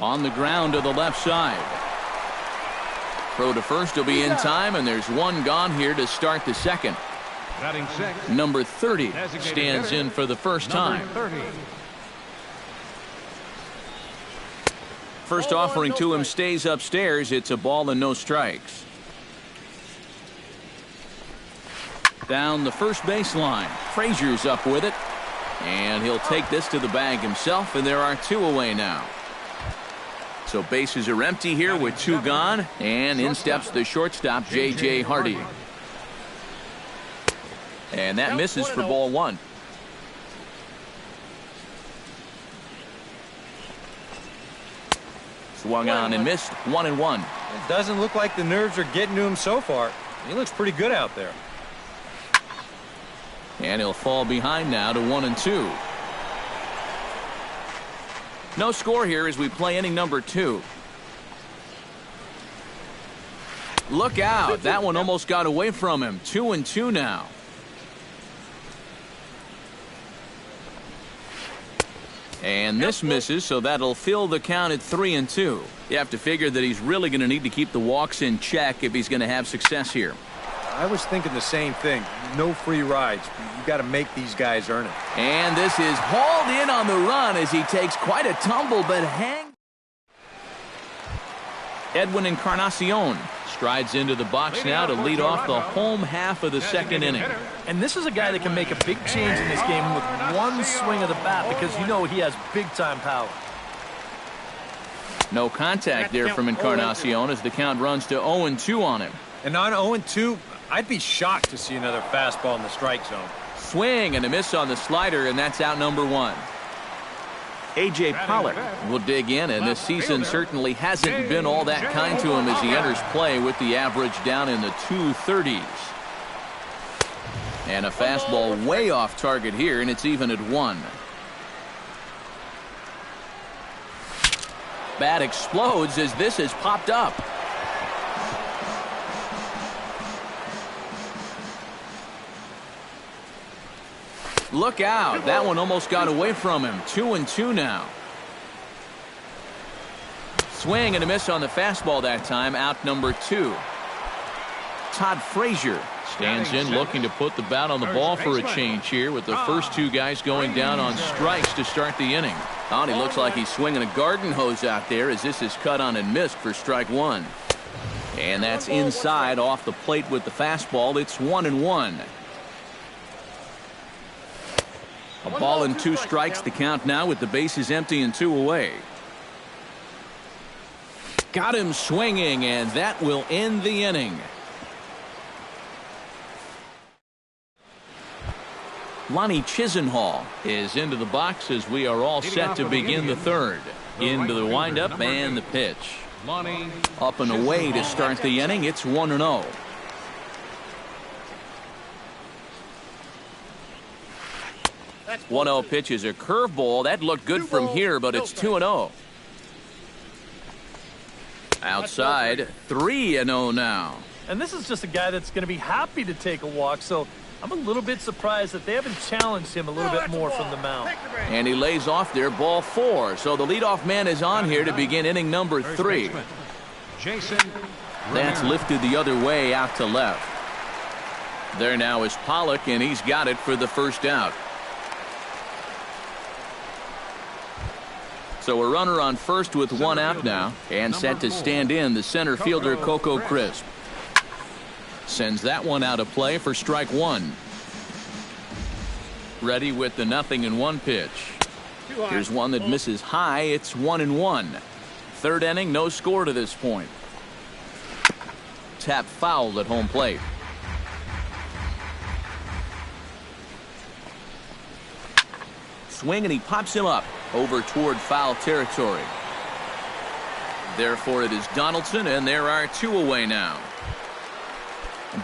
On the ground to the left side. Throw to first will be in time, and there's 1 gone here to start the second. Number 30 stands in for the first time. First offering to him stays upstairs. It's a ball and no strikes. Down the first baseline. Frazier's up with it. And he'll take this to the bag himself, and there are 2 away now. So bases are empty here with 2 gone, and in steps the shortstop, J.J. Hardy. And that misses for ball 1. Swung on and missed, 1-1. It doesn't look like the nerves are getting to him so far. He looks pretty good out there. And he'll fall behind now to 1-2. No score here as we play inning number 2. Look out. That one almost got away from him. 2-2 now. And this misses, so that'll fill the count at 3-2. You have to figure that he's really going to need to keep the walks in check if he's going to have success here. I was thinking the same thing. No free rides. You got to make these guys earn it. And this is hauled in on the run as he takes quite a tumble, but Edwin Encarnacion strides into the box now to lead off the home half of the second inning. And this is a guy that can make a big change in this game with one swing of the bat because you know he has big-time power. No contact there from Encarnacion as the count runs to 0-2 on him. And on 0-2, I'd be shocked to see another fastball in the strike zone. Swing and a miss on the slider, and that's out number 1. A.J. Pollock will dig in, and this season certainly hasn't been all that kind to him as he enters play with the average down in the 230s. And a fastball way off target here, and it's even at 1. Bat explodes as this has popped up. Look out. That one almost got away from him. 2-2 now. Swing and a miss on the fastball that time. Out number 2. Todd Frazier stands in looking to put the bat on the ball for a change here with the first 2 guys going down on strikes to start the inning. Oh, and he looks like he's swinging a garden hose out there as this is cut on and missed for strike 1. And that's inside off the plate with the fastball. It's 1-1. A ball and 2 strikes the count now with the bases empty and 2 away. Got him swinging, and that will end the inning. Lonnie Chisenhall is into the box as we are all set to begin the third. Into the windup and the pitch. Up and away to start the inning. It's 1-0. That 1-0 pitch is a curveball. That looked good from here, but it's 2-0. Outside, 3-0 now. And this is just a guy that's going to be happy to take a walk, so I'm a little bit surprised that they haven't challenged him a little bit more from the mound. And he lays off there, ball 4. So the leadoff man is on here to begin inning number 3. That's lifted the other way out to left. There now is Pollock, and he's got it for the first out. So a runner on first with 1 out now, and set to stand in the center fielder Coco Crisp. Sends that one out of play for strike 1. Ready with the 0-1 pitch. Here's one that misses high. It's 1-1. Third inning, no score to this point. Tap foul at home plate. Swing, and he pops him up over toward foul territory. Therefore, it is Donaldson, and there are 2 away now.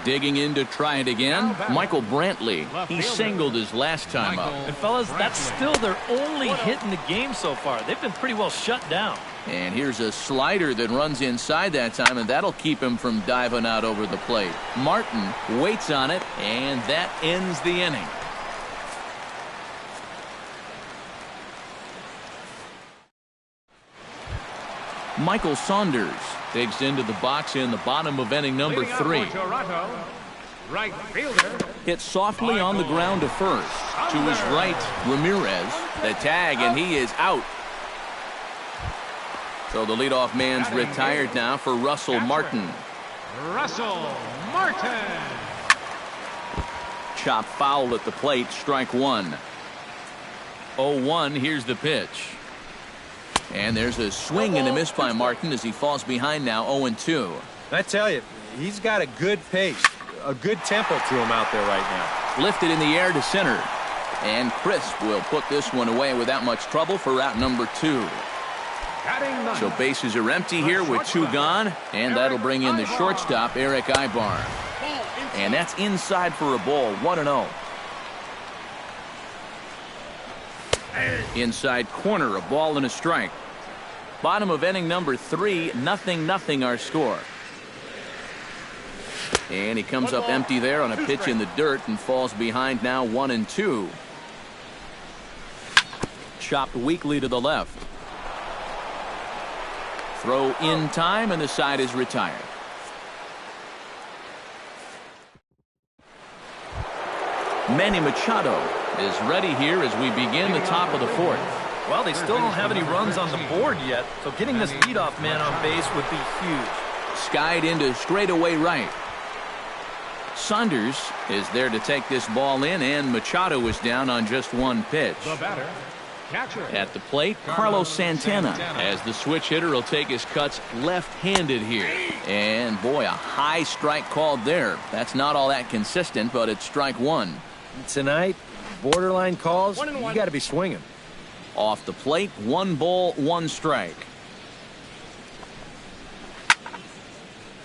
Digging in to try it again, Michael Brantley. He singled his last time up. And fellas, that's still their only hit in the game so far. They've been pretty well shut down. And here's a slider that runs inside that time, and that'll keep him from diving out over the plate. Martin waits on it, and that ends the inning. Michael Saunders digs into the box in the bottom of inning number 3. Right fielder. Hit softly on the ground to first. To his right, Ramirez. The tag, and he is out. So the leadoff man's retired now for Russell Martin. Russell Martin. Chop foul at the plate, strike 1. 0-1, here's the pitch. And there's a swing and a miss by Martin as he falls behind now 0-2. I tell you, he's got a good pace, a good tempo to him out there right now. Lifted in the air to center. And Crisp will put this one away without much trouble for out number 2. So bases are empty here with 2 gone, and that'll bring in the shortstop, Eric Ibar. And that's inside for a ball, 1-0. Inside corner, a ball and a strike. Bottom of inning number 3, 0-0 our score. And he comes up empty there on a pitch in the dirt and falls behind now 1-2. Chopped weakly to the left. Throw in time, and the side is retired. Manny Machado is ready here as we begin the top of the 4th. Well, they still don't have any runs on the board yet, so getting this leadoff man on base would be huge. Skied into straightaway right. Saunders is there to take this ball in, and Machado is down on just one pitch. The batter, catcher. At the plate, Carlos Santana, as the switch hitter will take his cuts left-handed here. And boy, a high strike called there. That's not all that consistent, but it's strike 1. Tonight, borderline calls, you got to be swinging. Off the plate, 1 ball, 1 strike.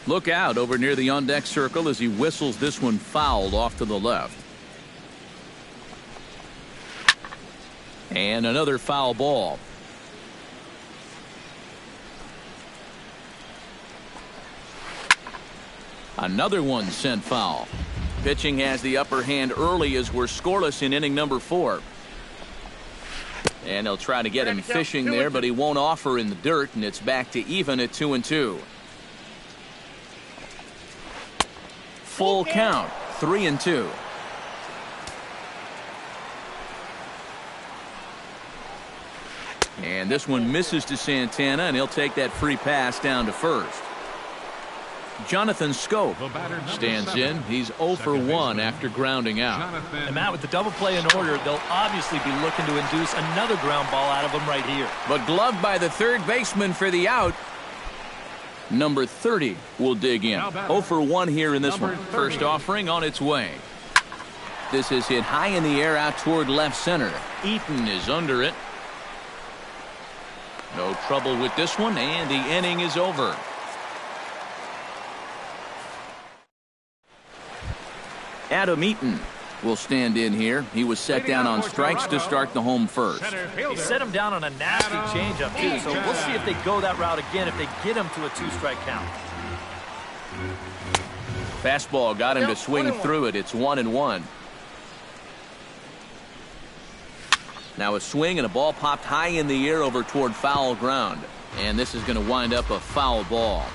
Look out over near the on-deck circle as he whistles this one fouled off to the left. And another foul ball. Another one sent foul. Pitching has the upper hand early as we're scoreless in inning number 4. And they'll try to get him fishing there, but he won't offer in the dirt, and it's back to even at 2-2. Full count, 3-2. And this one misses to Santana, and he'll take that free pass down to first. Jonathan Scope stands in. He's 0 for 1 after grounding out. And Matt, with the double play in order, they'll obviously be looking to induce another ground ball out of him right here. But gloved by the third baseman for the out. Number 30 will dig in. 0 for 1 here in this one. First offering on its way. This is hit high in the air out toward left center. Eaton is under it. No trouble with this one, and the inning is over. Adam Eaton will stand in here. He was set down on strikes to start the home first. He set him down on a nasty changeup, too, so we'll see if they go that route again if they get him to a 2-strike count. Fastball got him to swing through it. It's 1-1. Now a swing and a ball popped high in the air over toward foul ground. And this is going to wind up a foul ball.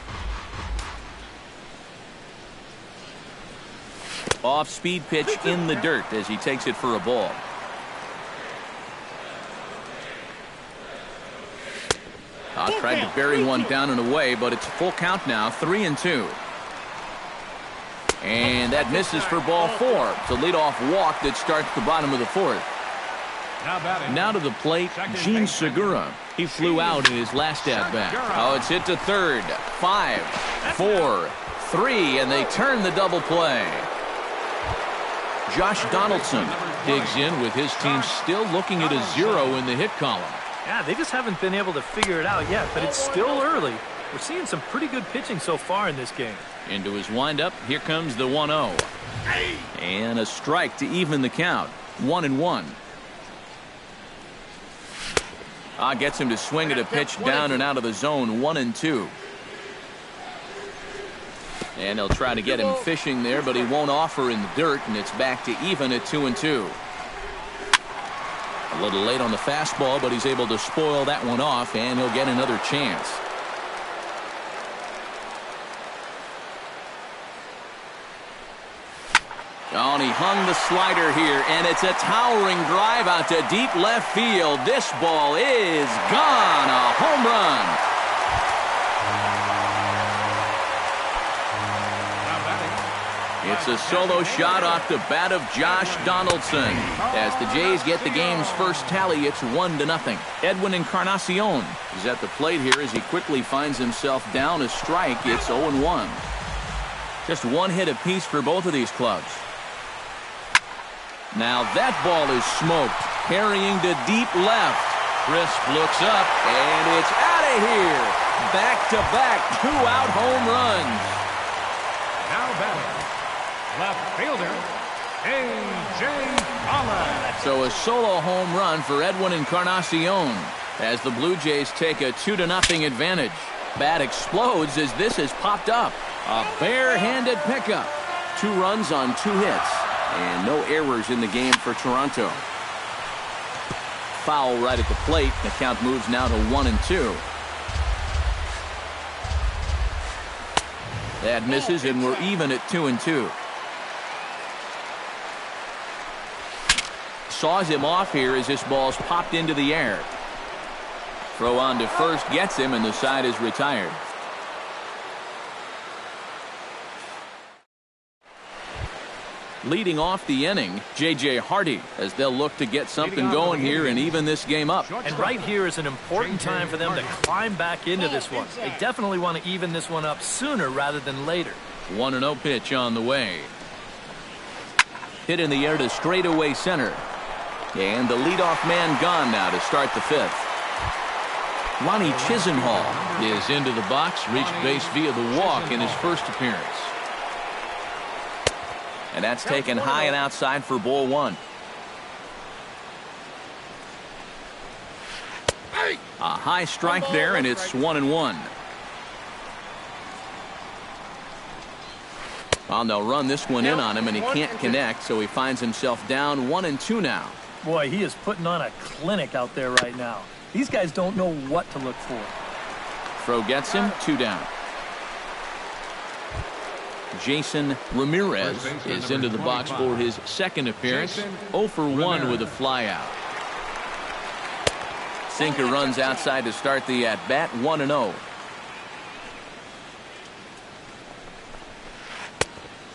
Off-speed pitch in the dirt as he takes it for a ball. Tried to bury one down and away, but it's full count now, 3-2. And that misses for ball 4. It's a leadoff walk that starts the bottom of the 4th. Now to the plate, Gene Segura. He flew out in his last at-bat. Oh, it's hit to third. 5, 4, 3, and they turn the double play. Josh Donaldson digs in with his team still looking at a 0 in the hit column. Yeah, they just haven't been able to figure it out yet, but it's still early. We're seeing some pretty good pitching so far in this game. Into his windup, here comes the 1-0. And a strike to even the count, 1-1. Gets him to swing at a pitch down and out of the zone, 1-2. And they'll try to get him fishing there, but he won't offer in the dirt, and it's back to even at 2-2. A little late on the fastball, but he's able to spoil that one off, and he'll get another chance. Oh, and he hung the slider here, and it's a towering drive out to deep left field. This ball is gone. A home run. It's a solo shot off the bat of Josh Donaldson. As the Jays get the game's first tally, it's 1-0. Edwin Encarnacion is at the plate here as he quickly finds himself down a strike. It's 0-1. Just one hit apiece for both of these clubs. Now that ball is smoked, carrying to deep left. Crisp looks up, and it's out of here. Back-to-back 2-out home runs. Now batting, Left fielder, A.J. Pollock. So a solo home run for Edwin Encarnacion as the Blue Jays take a 2-0 advantage. Bat explodes as this has popped up. A barehanded pickup. 2 runs on 2 hits. And no errors in the game for Toronto. Foul right at the plate. The count moves now to 1-2. That misses, and we're even at 2-2. Saws him off here as this ball's popped into the air. Throw on to first gets him, and the side is retired. Leading off the inning, J.J. Hardy, as they'll look to get something going here and even this game up. And right here is an important time for them to climb back into this one. They definitely want to even this one up sooner rather than later. 1-0 pitch on the way. Hit in the air to straightaway center. And the leadoff man gone now to start the 5th. Ronnie Chisenhall is into the box, reached base via the walk in his first appearance. And that's taken high and outside for ball 1. A high strike there, and it's 1-1. Well, they'll run this one in on him, and he can't connect, so he finds himself down 1-2 now. Boy, he is putting on a clinic out there right now. These guys don't know what to look for. Throw gets him, 2 down. Jason Ramirez is into the box for his second appearance. 0 for 1 with a flyout. Sinker runs outside to start the at-bat, 1-0.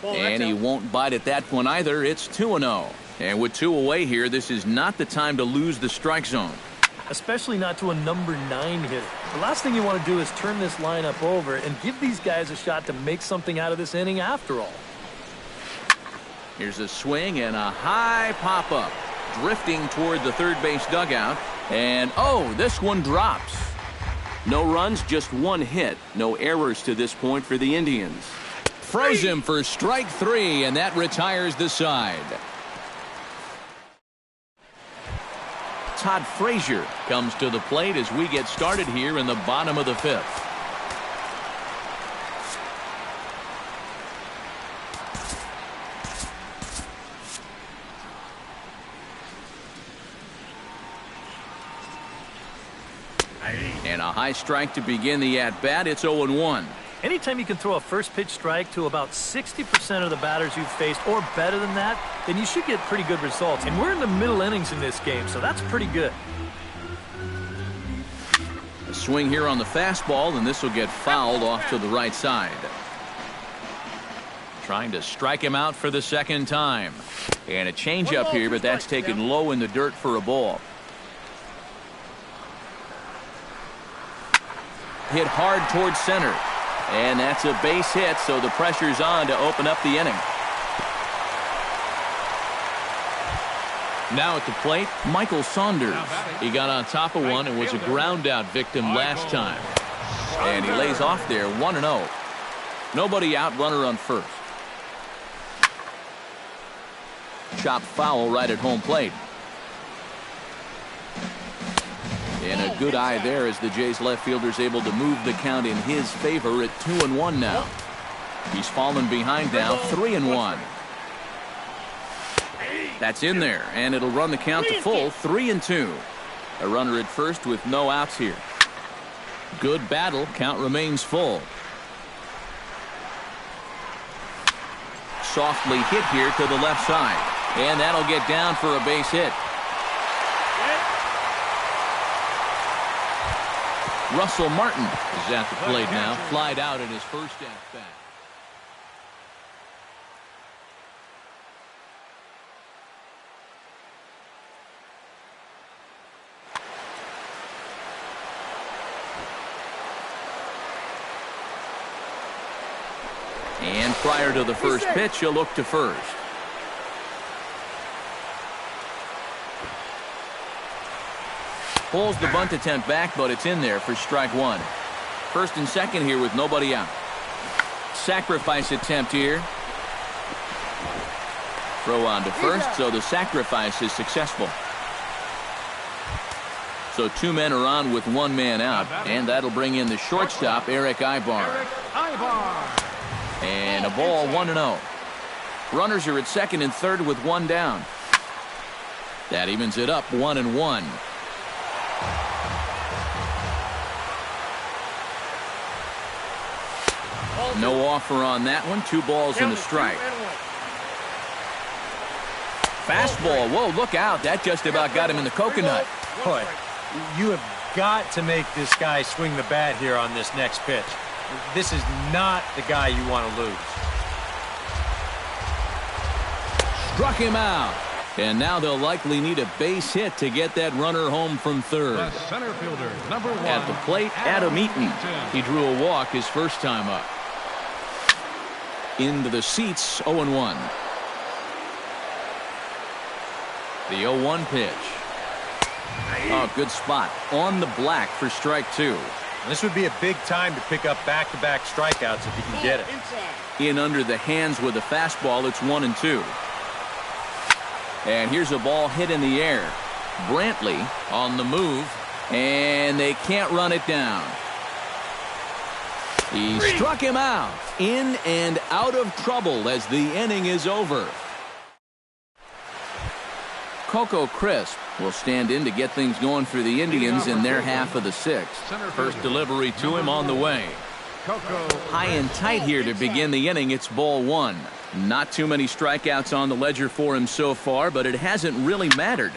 And he won't bite at that one either. It's 2-0. And with 2 away here, this is not the time to lose the strike zone. Especially not to a number 9 hitter. The last thing you want to do is turn this lineup over and give these guys a shot to make something out of this inning after all. Here's a swing and a high pop-up. Drifting toward the third base dugout. And, oh, this one drops. No runs, just 1 hit. No errors to this point for the Indians. Froze him for strike 3, and that retires the side. Todd Frazier comes to the plate as we get started here in the bottom of the 5th. And a high strike to begin the at-bat. It's 0-1. Anytime you can throw a first pitch strike to about 60% of the batters you've faced or better than that, then you should get pretty good results. And we're in the middle innings in this game, so that's pretty good. A swing here on the fastball, and this will get fouled off to the right side. Trying to strike him out for the second time. And a changeup here, but that's taken low in the dirt for a ball. Hit hard towards center. And that's a base hit, so the pressure's on to open up the inning. Now at the plate, Michael Saunders. He got on top of one and was a ground-out victim last time. And he lays off there, 1-0. Nobody out, runner on first. Chopped foul right at home plate. And a good eye there as the Jays left fielder's able to move the count in his favor at 2-1 now. He's fallen behind now, 3-1. That's in there, and it'll run the count to full, 3-2. A runner at first with no outs here. Good battle, count remains full. Softly hit here to the left side, and that'll get down for a base hit. Russell Martin is at the plate now, flied out in his first at-bat. And prior to the first pitch, he'll look to first. Pulls the bunt attempt back, but it's in there for strike 1. First and second here with nobody out. Sacrifice attempt here. Throw on to first, so the sacrifice is successful. So 2 men are on with 1 man out, and that'll bring in the shortstop, Eric Ibar. And a ball 1-0. Runners are at second and third with 1 down. That evens it up 1-1. No offer on that one. 2 balls and a strike. Fastball. Whoa, look out. That just about got him in the coconut. Boy, you have got to make this guy swing the bat here on this next pitch. This is not the guy you want to lose. Struck him out. And now they'll likely need a base hit to get that runner home from third. The center fielder, number 1. At the plate, Adam Eaton. He drew a walk his first time up. Into the seats, 0-1. The 0-1 pitch. Oh, good spot. On the black for strike 2. This would be a big time to pick up back-to-back strikeouts if you can get it. In under the hands with a fastball, it's 1-2. And here's a ball hit in the air. Brantley on the move, and they can't run it down. He struck him out. In and out of trouble as the inning is over. Coco Crisp will stand in to get things going for the Indians in their half of the 6th. First delivery to him on the way. High and tight here to begin the inning. It's ball 1. Not too many strikeouts on the ledger for him so far, but it hasn't really mattered.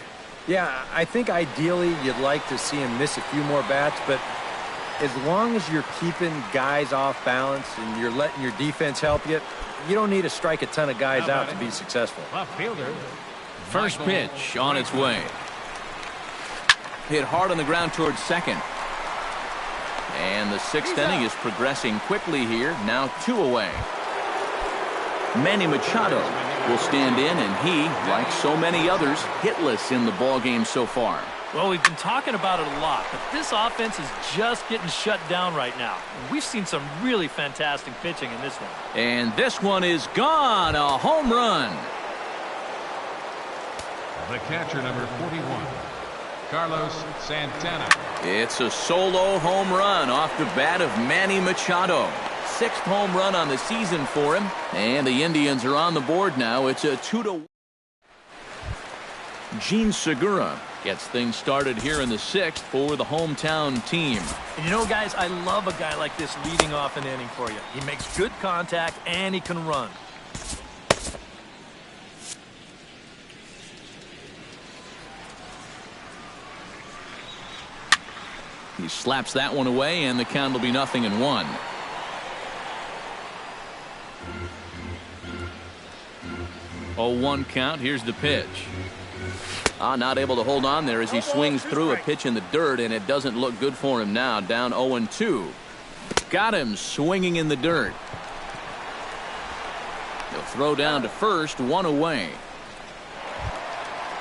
Yeah, I think ideally you'd like to see him miss a few more bats, but as long as you're keeping guys off balance and you're letting your defense help you, you don't need to strike a ton of guys out to be successful. Left fielder. First pitch on its way. Hit hard on the ground towards second. And the 6th inning is progressing quickly here. Now 2 away. Manny Machado will stand in, and he, like so many others, hitless in the ballgame so far. Well, we've been talking about it a lot, but this offense is just getting shut down right now. We've seen some really fantastic pitching in this one. And this one is gone. A home run. The catcher, number 41, Carlos Santana. It's a solo home run off the bat of Manny Machado. 6th home run on the season for him, and the Indians are on the board now. It's a 2-1. Gene Segura gets things started here in the 6th for the hometown team. And you know, guys, I love a guy like this leading off an inning for you. He makes good contact, and he can run. He slaps that one away, and the count will be 0-1. Oh, 1 count. Here's the pitch. Not able to hold on there as he swings through a pitch in the dirt, and it doesn't look good for him now. Down 0-2. Got him swinging in the dirt. He'll throw down to first, 1 away.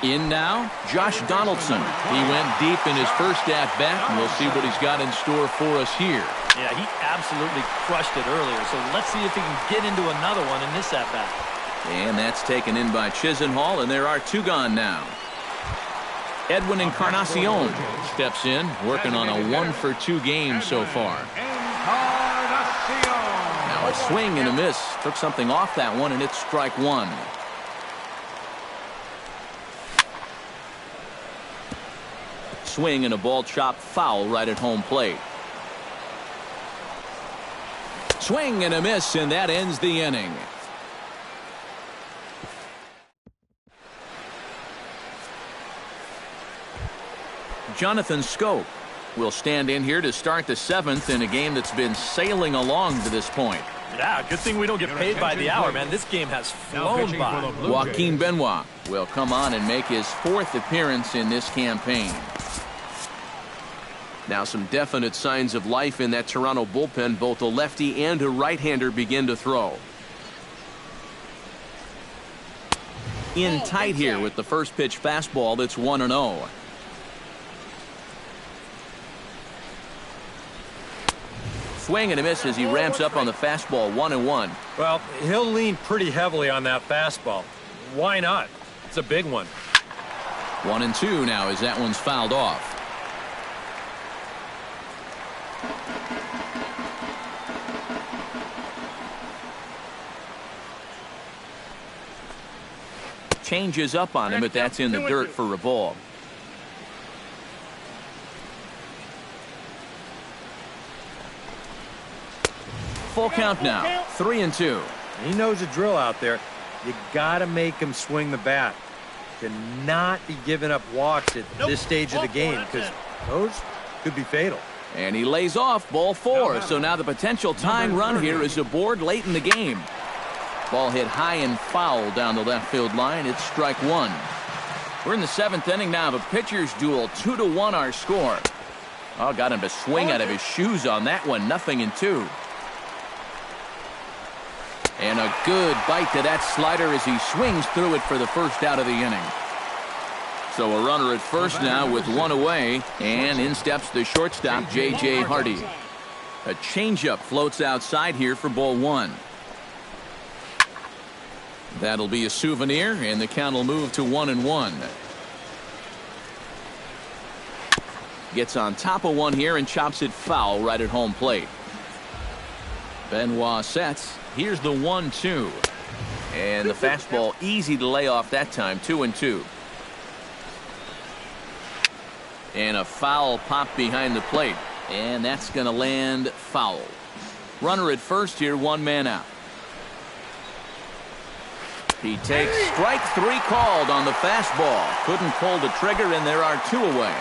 In now, Josh Donaldson. He went deep in his first at-bat, and we'll see what he's got in store for us here. Yeah, he absolutely crushed it earlier, so let's see if he can get into another one in this at-bat. And that's taken in by Chisenhall, and there are 2 gone now. Edwin Encarnacion steps in, working on a 1-for-2 game so far. Now a swing and a miss. Took something off that one, and it's strike 1. Swing and a ball chopped foul right at home plate. Swing and a miss, and that ends the inning. Jonathan Schoop will stand in here to start the 7th in a game that's been sailing along to this point. Yeah, good thing we don't get paid by the hour, man. This game has flown by. Joaquin Benoit will come on and make his 4th appearance in this campaign. Now some definite signs of life in that Toronto bullpen. Both a lefty and a right-hander begin to throw. In tight here with the first pitch fastball that's 1-0. Swing and a miss as he ramps up on the fastball. 1-1. Well, he'll lean pretty heavily on that fastball. Why not? It's a big one. 1-2 now as that one's fouled off. Changes up on him, but that's in the dirt for a ball. Full count now, 3-2. He knows the drill out there. You got to make him swing the bat. Cannot be giving up walks at this stage of the game because those could be fatal. And he lays off, ball 4. So now the potential tying run here is aboard late in the game. Ball hit high and foul down the left field line. It's strike 1. We're in the 7th inning now of a pitcher's duel. 2-1 our score. Oh, got him to swing out of his shoes on that one. 0-2. And a good bite to that slider as he swings through it for the first out of the inning. So a runner at first now with one away, and in steps the shortstop, J.J. Hardy. A changeup floats outside here for ball 1. That'll be a souvenir, and the count will move to 1-1. Gets on top of one here and chops it foul right at home plate. Benoit sets. Here's the 1-2. And the fastball easy to lay off that time. 2-2. And a foul pop behind the plate. And that's going to land foul. Runner at first here, 1 man out. He takes strike 3 called on the fastball. Couldn't pull the trigger, and there are 2 away.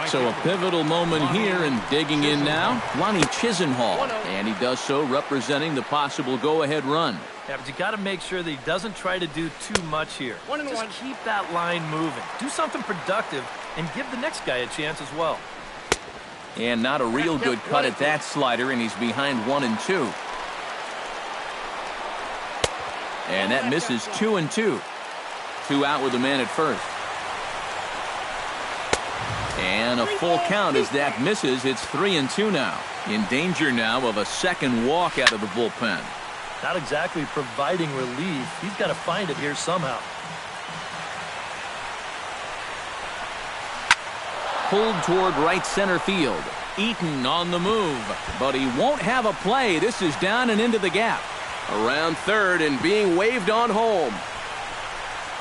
So a pivotal moment here, and digging in now, Lonnie Chisenhall. And he does so representing the possible go-ahead run. Yeah, but you got to make sure that he doesn't try to do too much here. Just keep that line moving. Do something productive and give the next guy a chance as well. And not a real good cut at that slider, and he's behind 1-2. And that misses. 2-2. 2 out with the man at first. And a full count as that misses. It's 3-2 now. In danger now of a second walk out of the bullpen. Not exactly providing relief. He's got to find it here somehow. Pulled toward right center field. Eaton on the move, but he won't have a play. This is down and into the gap. Around third and being waved on home.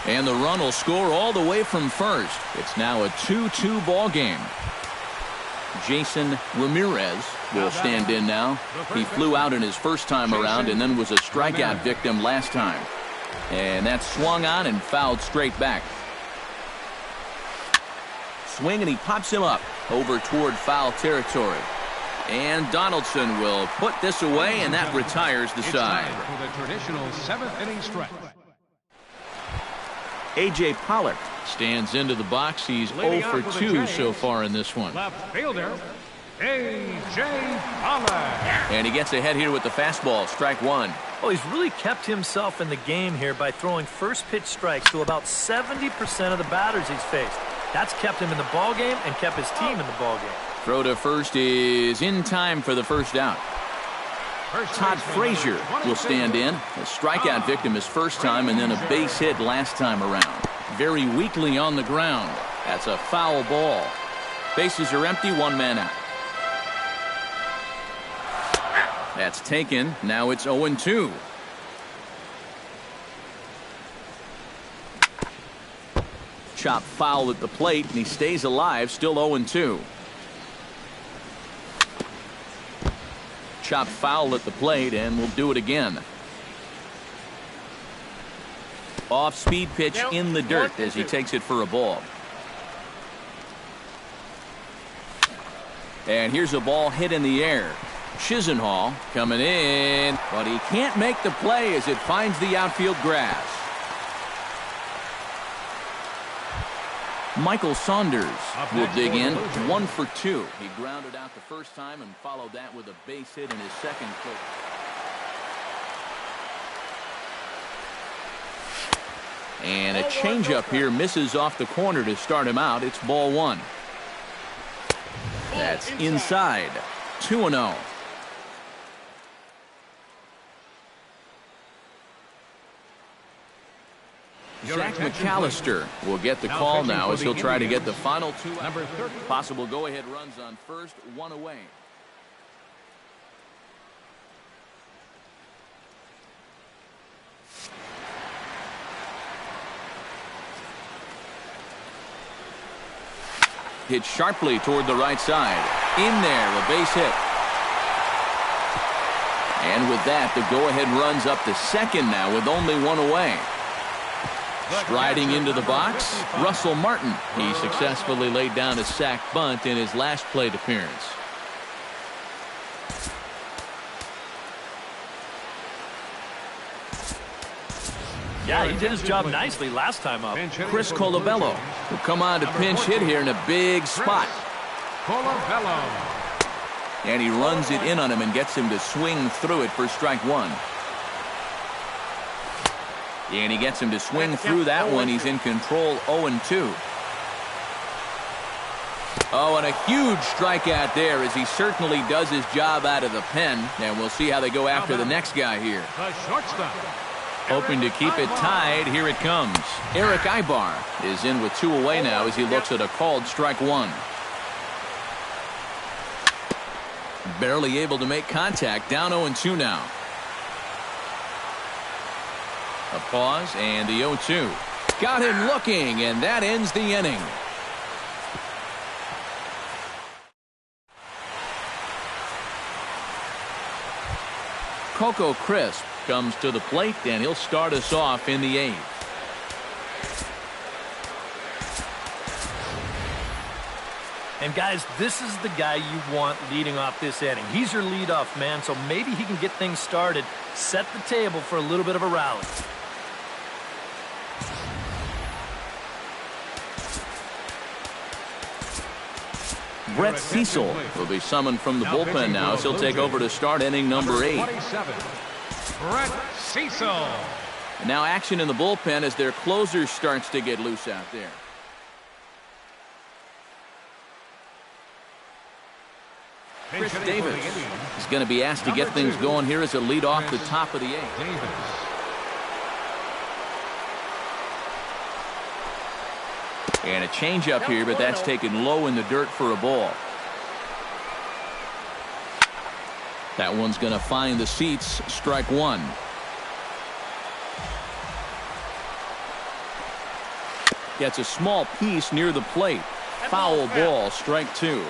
And the run will score all the way from first. It's now a 2-2 ball game. Jason Ramirez will stand in now. He flew out in his first time around and then was a strikeout victim last time. And that swung on and fouled straight back. Swing, and he pops him up over toward foul territory. And Donaldson will put this away, and that retires the side. For the traditional 7th inning stretch. A.J. Pollock stands into the box. He's 0 for 2 so far in this one. Left fielder, A.J. Pollock. And he gets ahead here with the fastball. Strike 1. Oh, he's really kept himself in the game here by throwing first pitch strikes to about 70% of the batters he's faced. That's kept him in the ball game and kept his team in the ball game. Throw to first is in time for the first out. Todd Frazier will stand in. A strikeout victim his first time, and then a base hit last time around. Very weakly on the ground. That's a foul ball. Bases are empty, 1 man out. That's taken. Now it's 0-2. Chop foul at the plate, and he stays alive, still 0-2. Chop foul at the plate, and we'll do it again. Off speed pitch in the dirt as he takes it for a ball. And here's a ball hit in the air. Chisenhall coming in, but he can't make the play as it finds the outfield grass. Michael Saunders will dig in. 1 for 2. He grounded out the first time and followed that with a base hit in his second clip. And a changeup here misses off the corner to start him out. It's ball 1. That's inside. 2-0. Zach McAllister will get the call now as he'll try to get the final two possible go-ahead runs on first, one away. Hit sharply toward the right side. In there, a base hit. And with that, the go-ahead runs up to second now with only one away. Striding into the box, Russell Martin. He successfully laid down a sac bunt in his last plate appearance. Yeah, he did his job nicely last time up. Chris Colabello will come on to pinch hit here in a big spot. Colabello. And he runs it in on him and gets him to swing through it for strike one. And he gets him to swing through that one. He's in control 0-2. Oh, and a huge strikeout there as he certainly does his job out of the pen. And we'll see how they go after the next guy here. The shortstop. Hoping to keep it tied. Here it comes. Eric Ibar is in with two away now as he looks at a called strike one. Barely able to make contact. Down 0-2 now. A pause and the 0-2. Got him looking, and that ends the inning. Coco Crisp comes to the plate, and he'll start us off in the 8th. And guys, this is the guy you want leading off this inning. He's your leadoff man, so maybe he can get things started, set the table for a little bit of a rally. Brett Cecil will be summoned from the bullpen now as he'll take over to start inning number 8. 27. Brett Cecil. And now action in the bullpen as their closer starts to get loose out there. Chris Davis is going to be asked to get things going here as a lead off the top of the 8th. And a changeup here, but that's taken low in the dirt for a ball. That one's going to find the seats. Strike one. Gets a small piece near the plate. Foul ball. Strike two.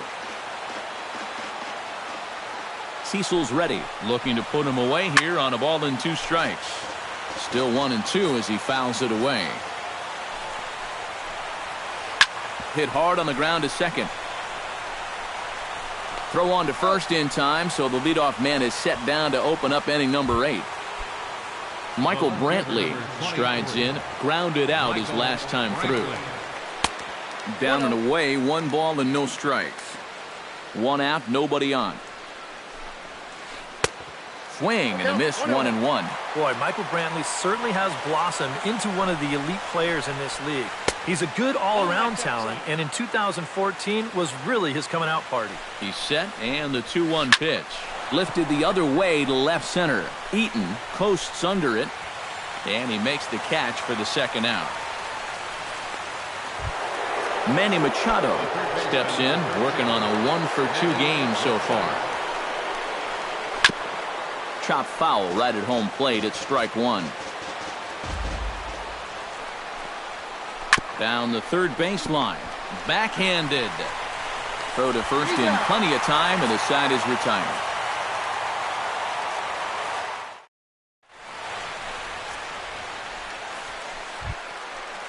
Cecil's ready, looking to put him away here on a ball and 2 strikes. Still 1-2 as he fouls it away. Hit hard on the ground to second. Throw on to first in time, so the leadoff man is set down to open up inning number 8. Michael Brantley strides in, grounded out his last time through. Down and away, 1 ball and no strikes. 1 out, nobody on. Swing and a miss, 1-1. Boy, Michael Brantley certainly has blossomed into one of the elite players in this league. He's a good all-around talent, and in 2014 was really his coming-out party. He's set, and the 2-1 pitch. Lifted the other way to left center. Eaton coasts under it, and he makes the catch for the second out. Manny Machado steps in, working on a 1-for-2 game so far. Chop foul right at home plate at strike one. Down the third baseline. Backhanded. Throw to first in plenty of time, and the side is retired.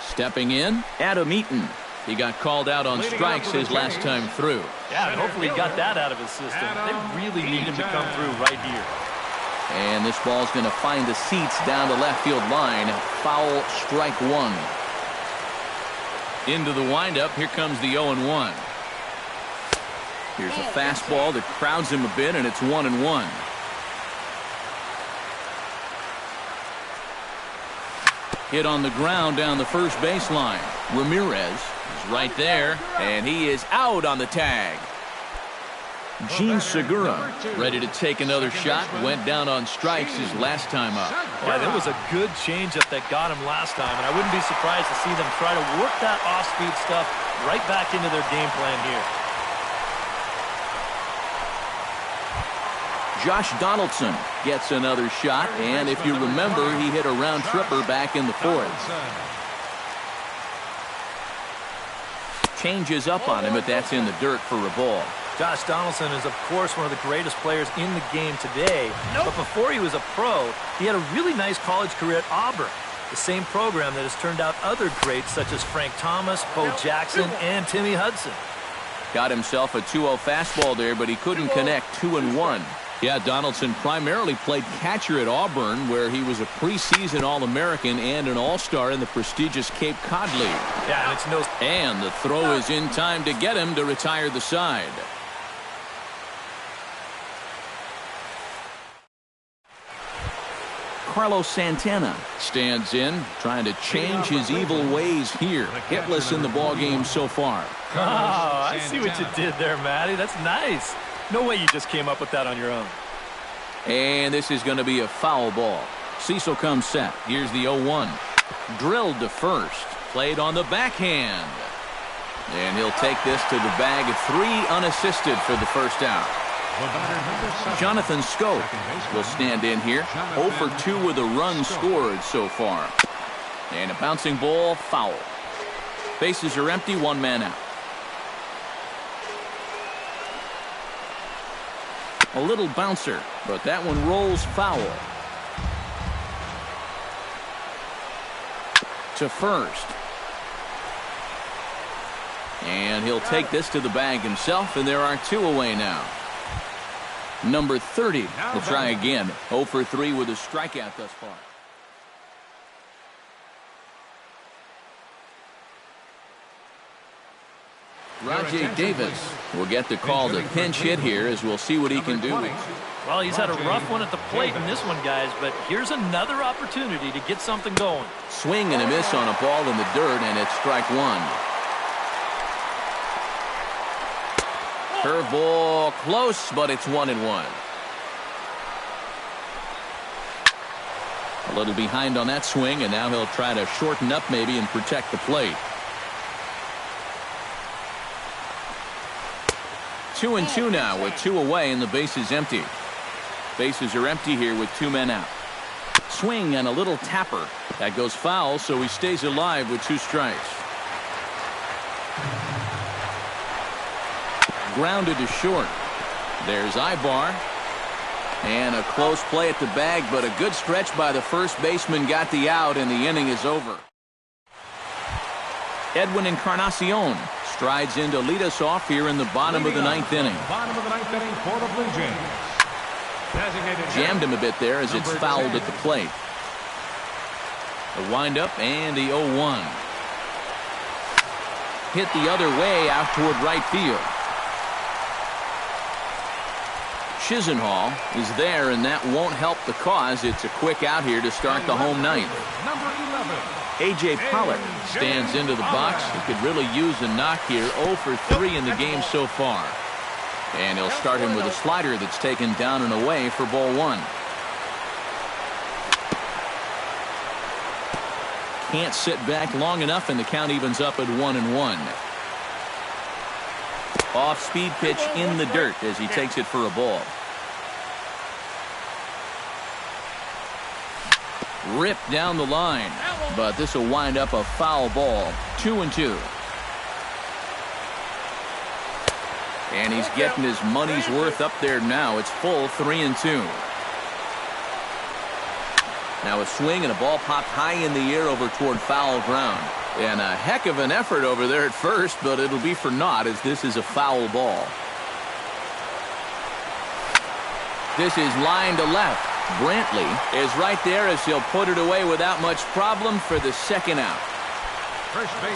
Stepping in, Adam Eaton. He got called out on strikes his last time through. Yeah, and hopefully he got that out of his system. They really need him to come through right here. And this ball's going to find the seats down the left field line. Foul, strike one. Into the windup, here comes the 0-1. Here's a fastball that crowds him a bit, and it's 1-1. Hit on the ground down the first baseline. Ramirez is right there, and he is out on the tag. Gene Segura, ready to take another shot. Went down on strikes his last time up. Yeah, that was a good changeup that got him last time, and I wouldn't be surprised to see them try to work that off-speed stuff right back into their game plan here. Josh Donaldson gets another shot, and if you remember, he hit a round tripper back in the fourth. Changes up on him, but that's in the dirt for a ball. Josh Donaldson is, of course, one of the greatest players in the game today. But before he was a pro, he had a really nice college career at Auburn, the same program that has turned out other greats such as Frank Thomas, Bo Jackson, and Timmy Hudson. Got himself a 2-0 fastball there, but he couldn't connect. 2-1. Yeah, Donaldson primarily played catcher at Auburn, where he was a preseason All-American and an All-Star in the prestigious Cape Cod League. Yeah, and it's no... And the throw is in time to get him to retire the side. Carlos Santana stands in, trying to change his evil ways here. Hitless in the ballgame so far. Oh, I see what you did there, Matty. That's nice. No way you just came up with that on your own. And this is going to be a foul ball. Cecil comes set. Here's the 0-1. Drilled to first. Played on the backhand. And he'll take this to the bag. 3 unassisted for the first out. Jonathan Scope will stand in here. 0 for 2 with a run scored so far. And a bouncing ball, foul. Bases are empty, 1 man out. A little bouncer, but that one rolls foul. To first. And he'll take this to the bag himself, and there are 2 away now. Number 30 will try again. 0 for 3 with a strikeout thus far. Rajay Davis will get the call to pinch hit here, as we'll see what he can do. Well, he's had a rough one at the plate in this one, guys, but here's another opportunity to get something going. Swing and a miss on a ball in the dirt, and it's strike 1. Curveball close, but it's 1-1. A little behind on that swing, and now he'll try to shorten up maybe and protect the plate. 2-2 now with 2 away and the base is empty. Bases are empty here with 2 men out. Swing and a little tapper. That goes foul, so he stays alive with 2 strikes. Grounded to short. There's Ibar. And a close play at the bag, but a good stretch by the first baseman got the out, and the inning is over. Edwin Encarnacion strides in to lead us off here in the bottom of the 9th inning. Bottom of the 9th inning for the Blue Jays. Jammed him a bit there as it's fouled at the plate. The windup and the 0-1. Hit the other way out toward right field. Chisenhall is there, and that won't help the cause. It's a quick out here to start the home ninth. Number 11. A.J. Pollock stands into the box. He could really use a knock here. 0 for 3 in the game so far. And he'll start him with a slider that's taken down and away for ball 1. Can't sit back long enough, and the count evens up at 1-1. Off-speed pitch in the dirt as he takes it for a ball. Ripped down the line, but this will wind up a foul ball. 2-2. And he's getting his money's worth up there now. It's full 3-2. Now a swing and a ball popped high in the air over toward foul ground. And a heck of an effort over there at first, but it'll be for naught as this is a foul ball. This is line to left. Brantley is right there as he'll put it away without much problem for the second out.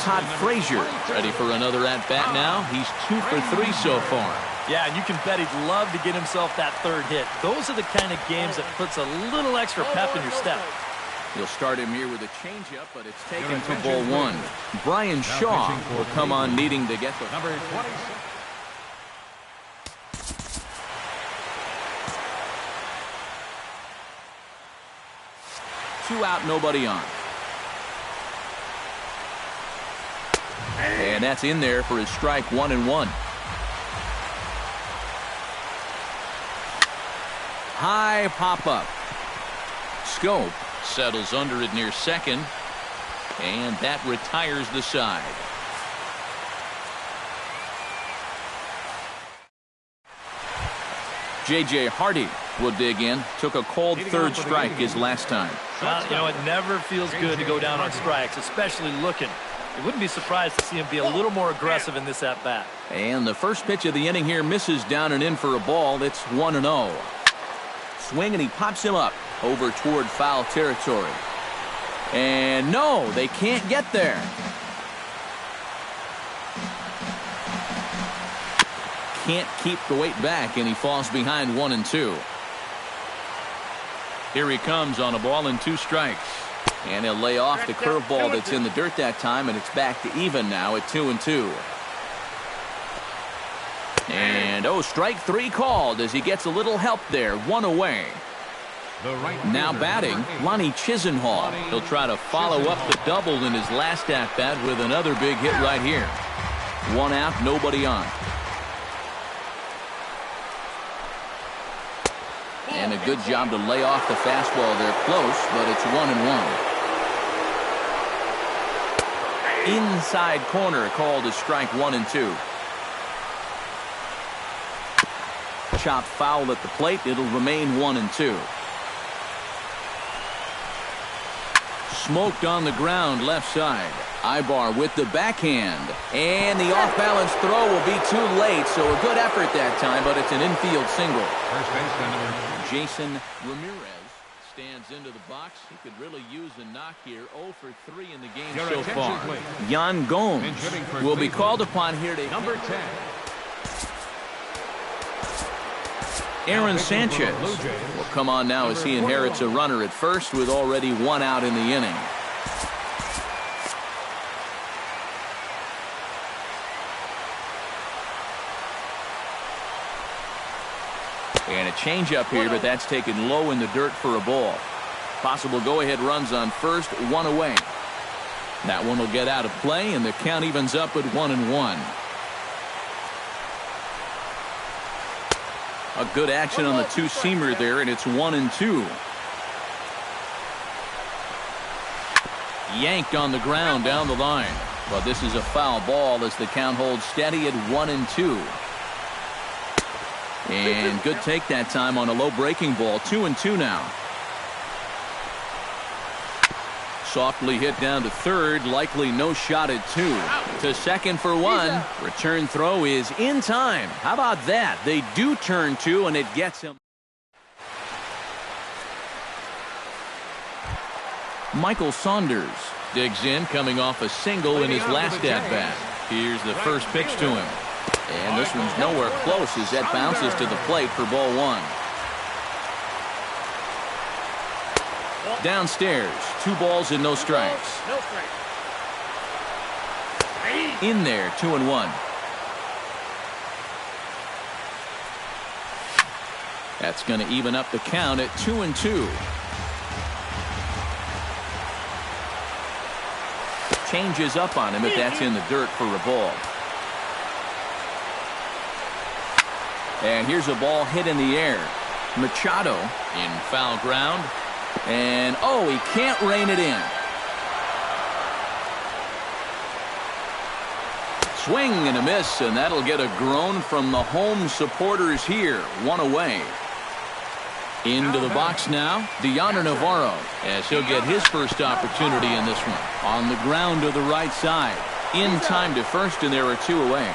Todd Frazier ready for another at-bat now. He's 2 for 3 so far. Yeah, and you can bet he'd love to get himself that 3rd hit. Those are the kind of games that puts a little extra pep in your step. You'll start him here with a changeup, but it's taken for ball 1. Brian Shaw will come on needing to get the... Number 26. 2 out, nobody on. And that's in there for his strike 1-1. High pop-up. Scope settles under it near second. And that retires the side. J.J. Hardy will dig in. Took a cold third strike his last time. Well, you know, it never feels good to go down on strikes, especially looking. You wouldn't be surprised to see him be a little more aggressive in this at-bat. And the first pitch of the inning here misses down and in for a ball. It's 1-0. Swing, and he pops him up over toward foul territory. And no, they can't get there. Can't keep the weight back, and he falls behind 1-2. Here he comes on a ball and 2 strikes. And he'll lay off the curveball that's in the dirt that time, and it's back to even now at 2-2. And, strike 3 called as he gets a little help there. 1 away. Now batting, Lonnie Chisenhall. He'll try to follow up the double in his last at-bat with another big hit right here. 1 out, nobody on. And a good job to lay off the fastball there close, but it's 1-1. Inside corner called a strike 1-2. Chopped foul at the plate. It'll remain 1-2. Smoked on the ground left side. Ibar with the backhand. And the off-balance throw will be too late, so a good effort that time, but it's an infield single. First baseman, Jason Ramirez stands into the box. He could really use a knock here. 0 for 3 in the game so far. Jan Gomes will be called upon here to number 10. Aaron Sanchez will come on now as he inherits a runner at first with already 1 out in the inning. And a changeup here, but that's taken low in the dirt for a ball. Possible go-ahead runs on first, 1 away. That one will get out of play, and the count evens up at 1-1. A good action on the two-seamer there, and it's 1-2. Yanked on the ground down the line. But this is a foul ball as the count holds steady at 1-2. And good take that time on a low breaking ball. 2-2 now. Softly hit down to third. Likely no shot at 2. To second for 1. Return throw is in time. How about that? They do turn 2, and it gets him. Michael Saunders digs in, coming off a single in his last at-bat. Here's the first pitch to him. And this one's nowhere close as that bounces to the plate for ball 1. Downstairs, 2 balls and no strikes. In there, 2-1. That's going to even up the count at 2-2. Changes up on him if that's in the dirt for a ball. And here's a ball hit in the air. Machado in foul ground. And, he can't rein it in. Swing and a miss, and that'll get a groan from the home supporters here. 1 away. Into the box now, Deoner Navarro, as he'll get his first opportunity in this one. On the ground to the right side. In time to first, and there are 2 away.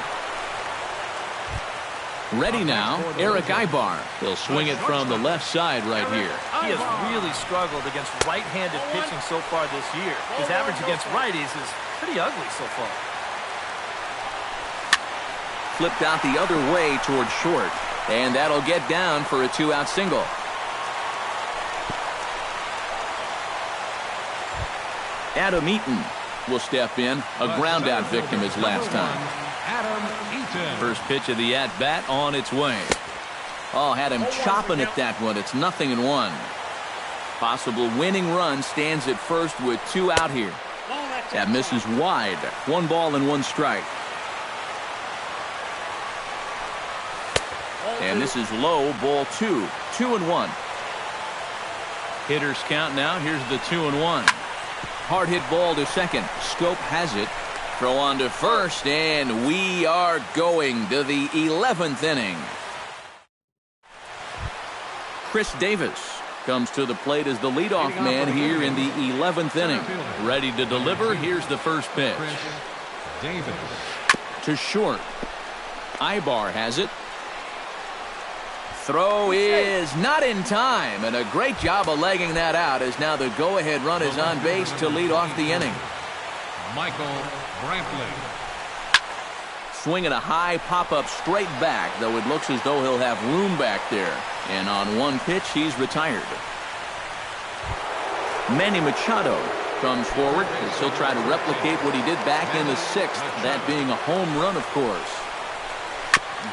Ready now, Eric Ibar. He'll swing it from the left side right here. He has really struggled against right-handed pitching so far this year. His average against righties is pretty ugly so far. Flipped out the other way towards short. And that'll get down for a 2-out single. Adam Eaton will step in. A ground-out victim his last time. First pitch of the at-bat on its way. Had him chopping at that one. It's 0-1. Possible winning run stands at first with 2 out here. That misses wide. 1 ball and 1 strike. And this is low, ball 2. 2-1. Hitters count now. Here's the 2-1. Hard hit ball to second. Scope has it. Throw on to first, and we are going to the 11th inning. Chris Davis comes to the plate as the leadoff man here in the 11th inning. Ready to deliver. Here's the first pitch. Davis. To short. Ibar has it. Throw is not in time, and a great job of legging that out as now the go-ahead run is on base to lead off the inning. Michael Brantley. Swinging a high pop-up straight back, though it looks as though he'll have room back there. And on 1 pitch, he's retired. Manny Machado comes forward as he'll try to replicate what he did back in the 6th, that being a home run, of course.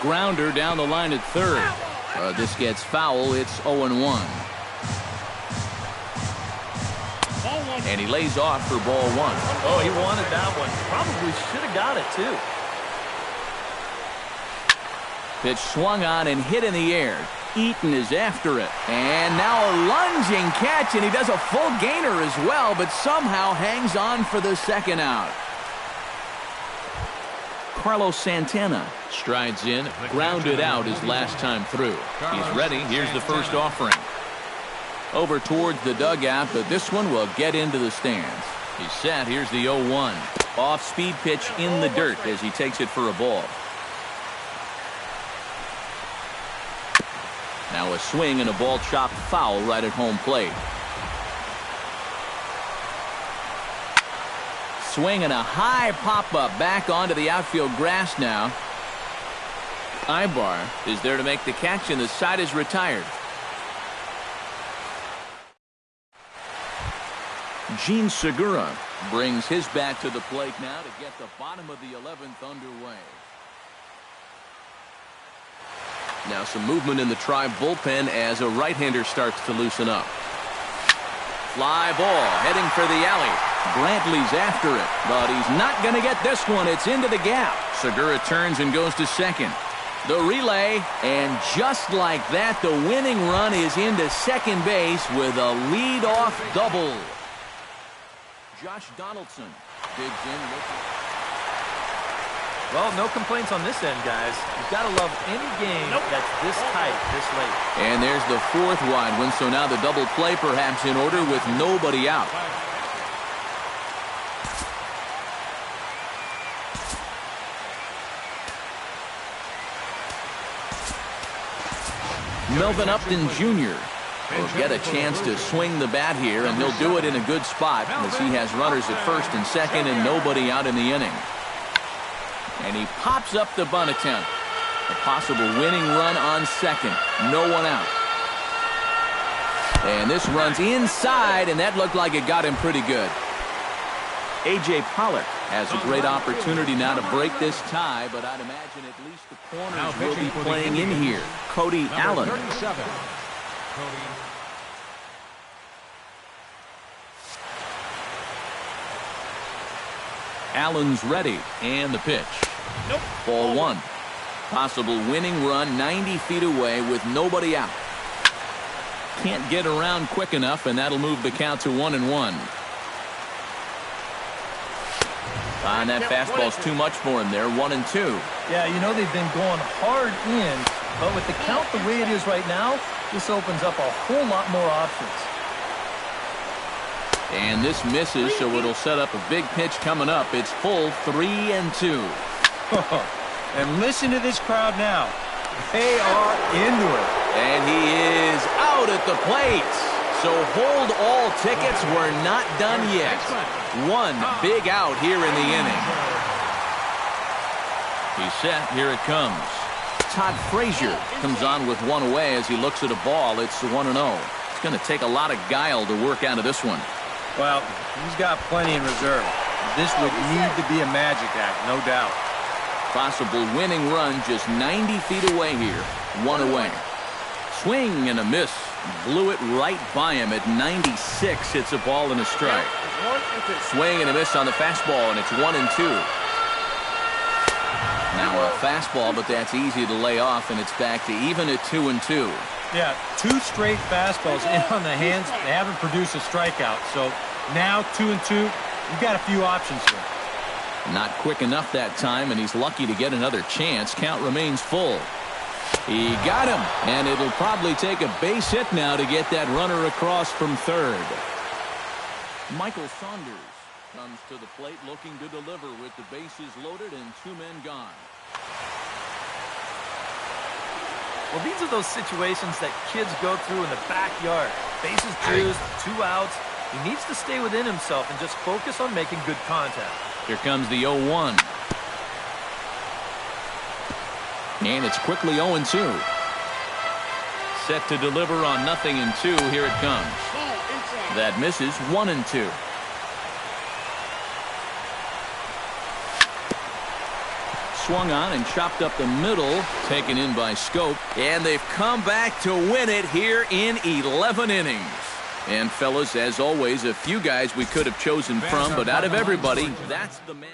Grounder down the line at third. This gets foul. It's 0-1. And he lays off for ball 1. Oh, he wanted that one. Probably should have got it, too. Pitch swung on and hit in the air. Eaton is after it. And now a lunging catch, and he does a full gainer as well, but somehow hangs on for the 2nd out. Carlos Santana strides in, grounded out his last time through. He's ready. Here's the first offering. Over towards the dugout, but this one will get into the stands. He's set. Here's the 0-1. Off-speed pitch in the dirt as he takes it for a ball. Now a swing and a ball chopped foul right at home plate. Swing and a high pop-up back onto the outfield grass now. Ibar is there to make the catch, and the side is retired. Gene Segura brings his bat to the plate now to get the bottom of the 11th underway. Now some movement in the Tribe bullpen as a right-hander starts to loosen up. Fly ball heading for the alley. Brantley's after it, but he's not going to get this one. It's into the gap. Segura turns and goes to second. The relay, and just like that, the winning run is into second base with a lead-off double. Josh Donaldson digs in. Well, no complaints on this end, guys. You've got to love any game that's this tight, this late. And there's the 4th wide one, so now the double play perhaps in order with nobody out. Melvin Upton Jr. will get a chance to swing the bat here, and he'll do it in a good spot as he has runners at first and second and nobody out in the inning. And he pops up the bunt attempt. A possible winning run on second. No one out. And this runs inside, and that looked like it got him pretty good. A.J. Pollock has a great opportunity now to break this tie, but I'd imagine at least the corners will be playing in here. Cody Allen. 37. Cody. Allen's ready, and the pitch. Nope. Ball 1. Possible winning run 90 feet away with nobody out. Can't get around quick enough, and that'll move the count to 1-1. And that fastball's too much for him there. 1-2. Yeah, you know they've been going hard in, but with the count the way it is right now, this opens up a whole lot more options. And this misses, so it'll set up a big pitch coming up. It's full 3-2. And listen to this crowd now. They are into it. And he is out at the plate. So hold all tickets. We're not done yet. One big out here in the inning. He's set. Here it comes. Todd Frazier comes on with one away as he looks at a ball. It's 1-0. It's going to take a lot of guile to work out of this one. Well, he's got plenty in reserve. This would need to be a magic act, no doubt. Possible winning run just 90 feet away here. One away. Swing and a miss. Blew it right by him at 96. It's a ball and a strike. Swing and a miss on the fastball, and it's 1-2. Now a fastball, but that's easy to lay off, and it's back to even at 2-2. Yeah, 2 straight fastballs in on the hands. They haven't produced a strikeout. So now 2-2. You've got a few options here. Not quick enough that time, and he's lucky to get another chance. Count remains full. He got him, and it'll probably take a base hit now to get that runner across from third. Michael Saunders comes to the plate looking to deliver with the bases loaded and 2 men gone. Well, these are those situations that kids go through in the backyard. Bases juiced, 2 outs. He needs to stay within himself and just focus on making good contact. Here comes the 0-1. And it's quickly 0-2. Set to deliver on 0-2. Here it comes. That misses. 1-2. Swung on and chopped up the middle. Taken in by Scope. And they've come back to win it here in 11 innings. And fellas, as always, a few guys we could have chosen from, but out of everybody, that's the man.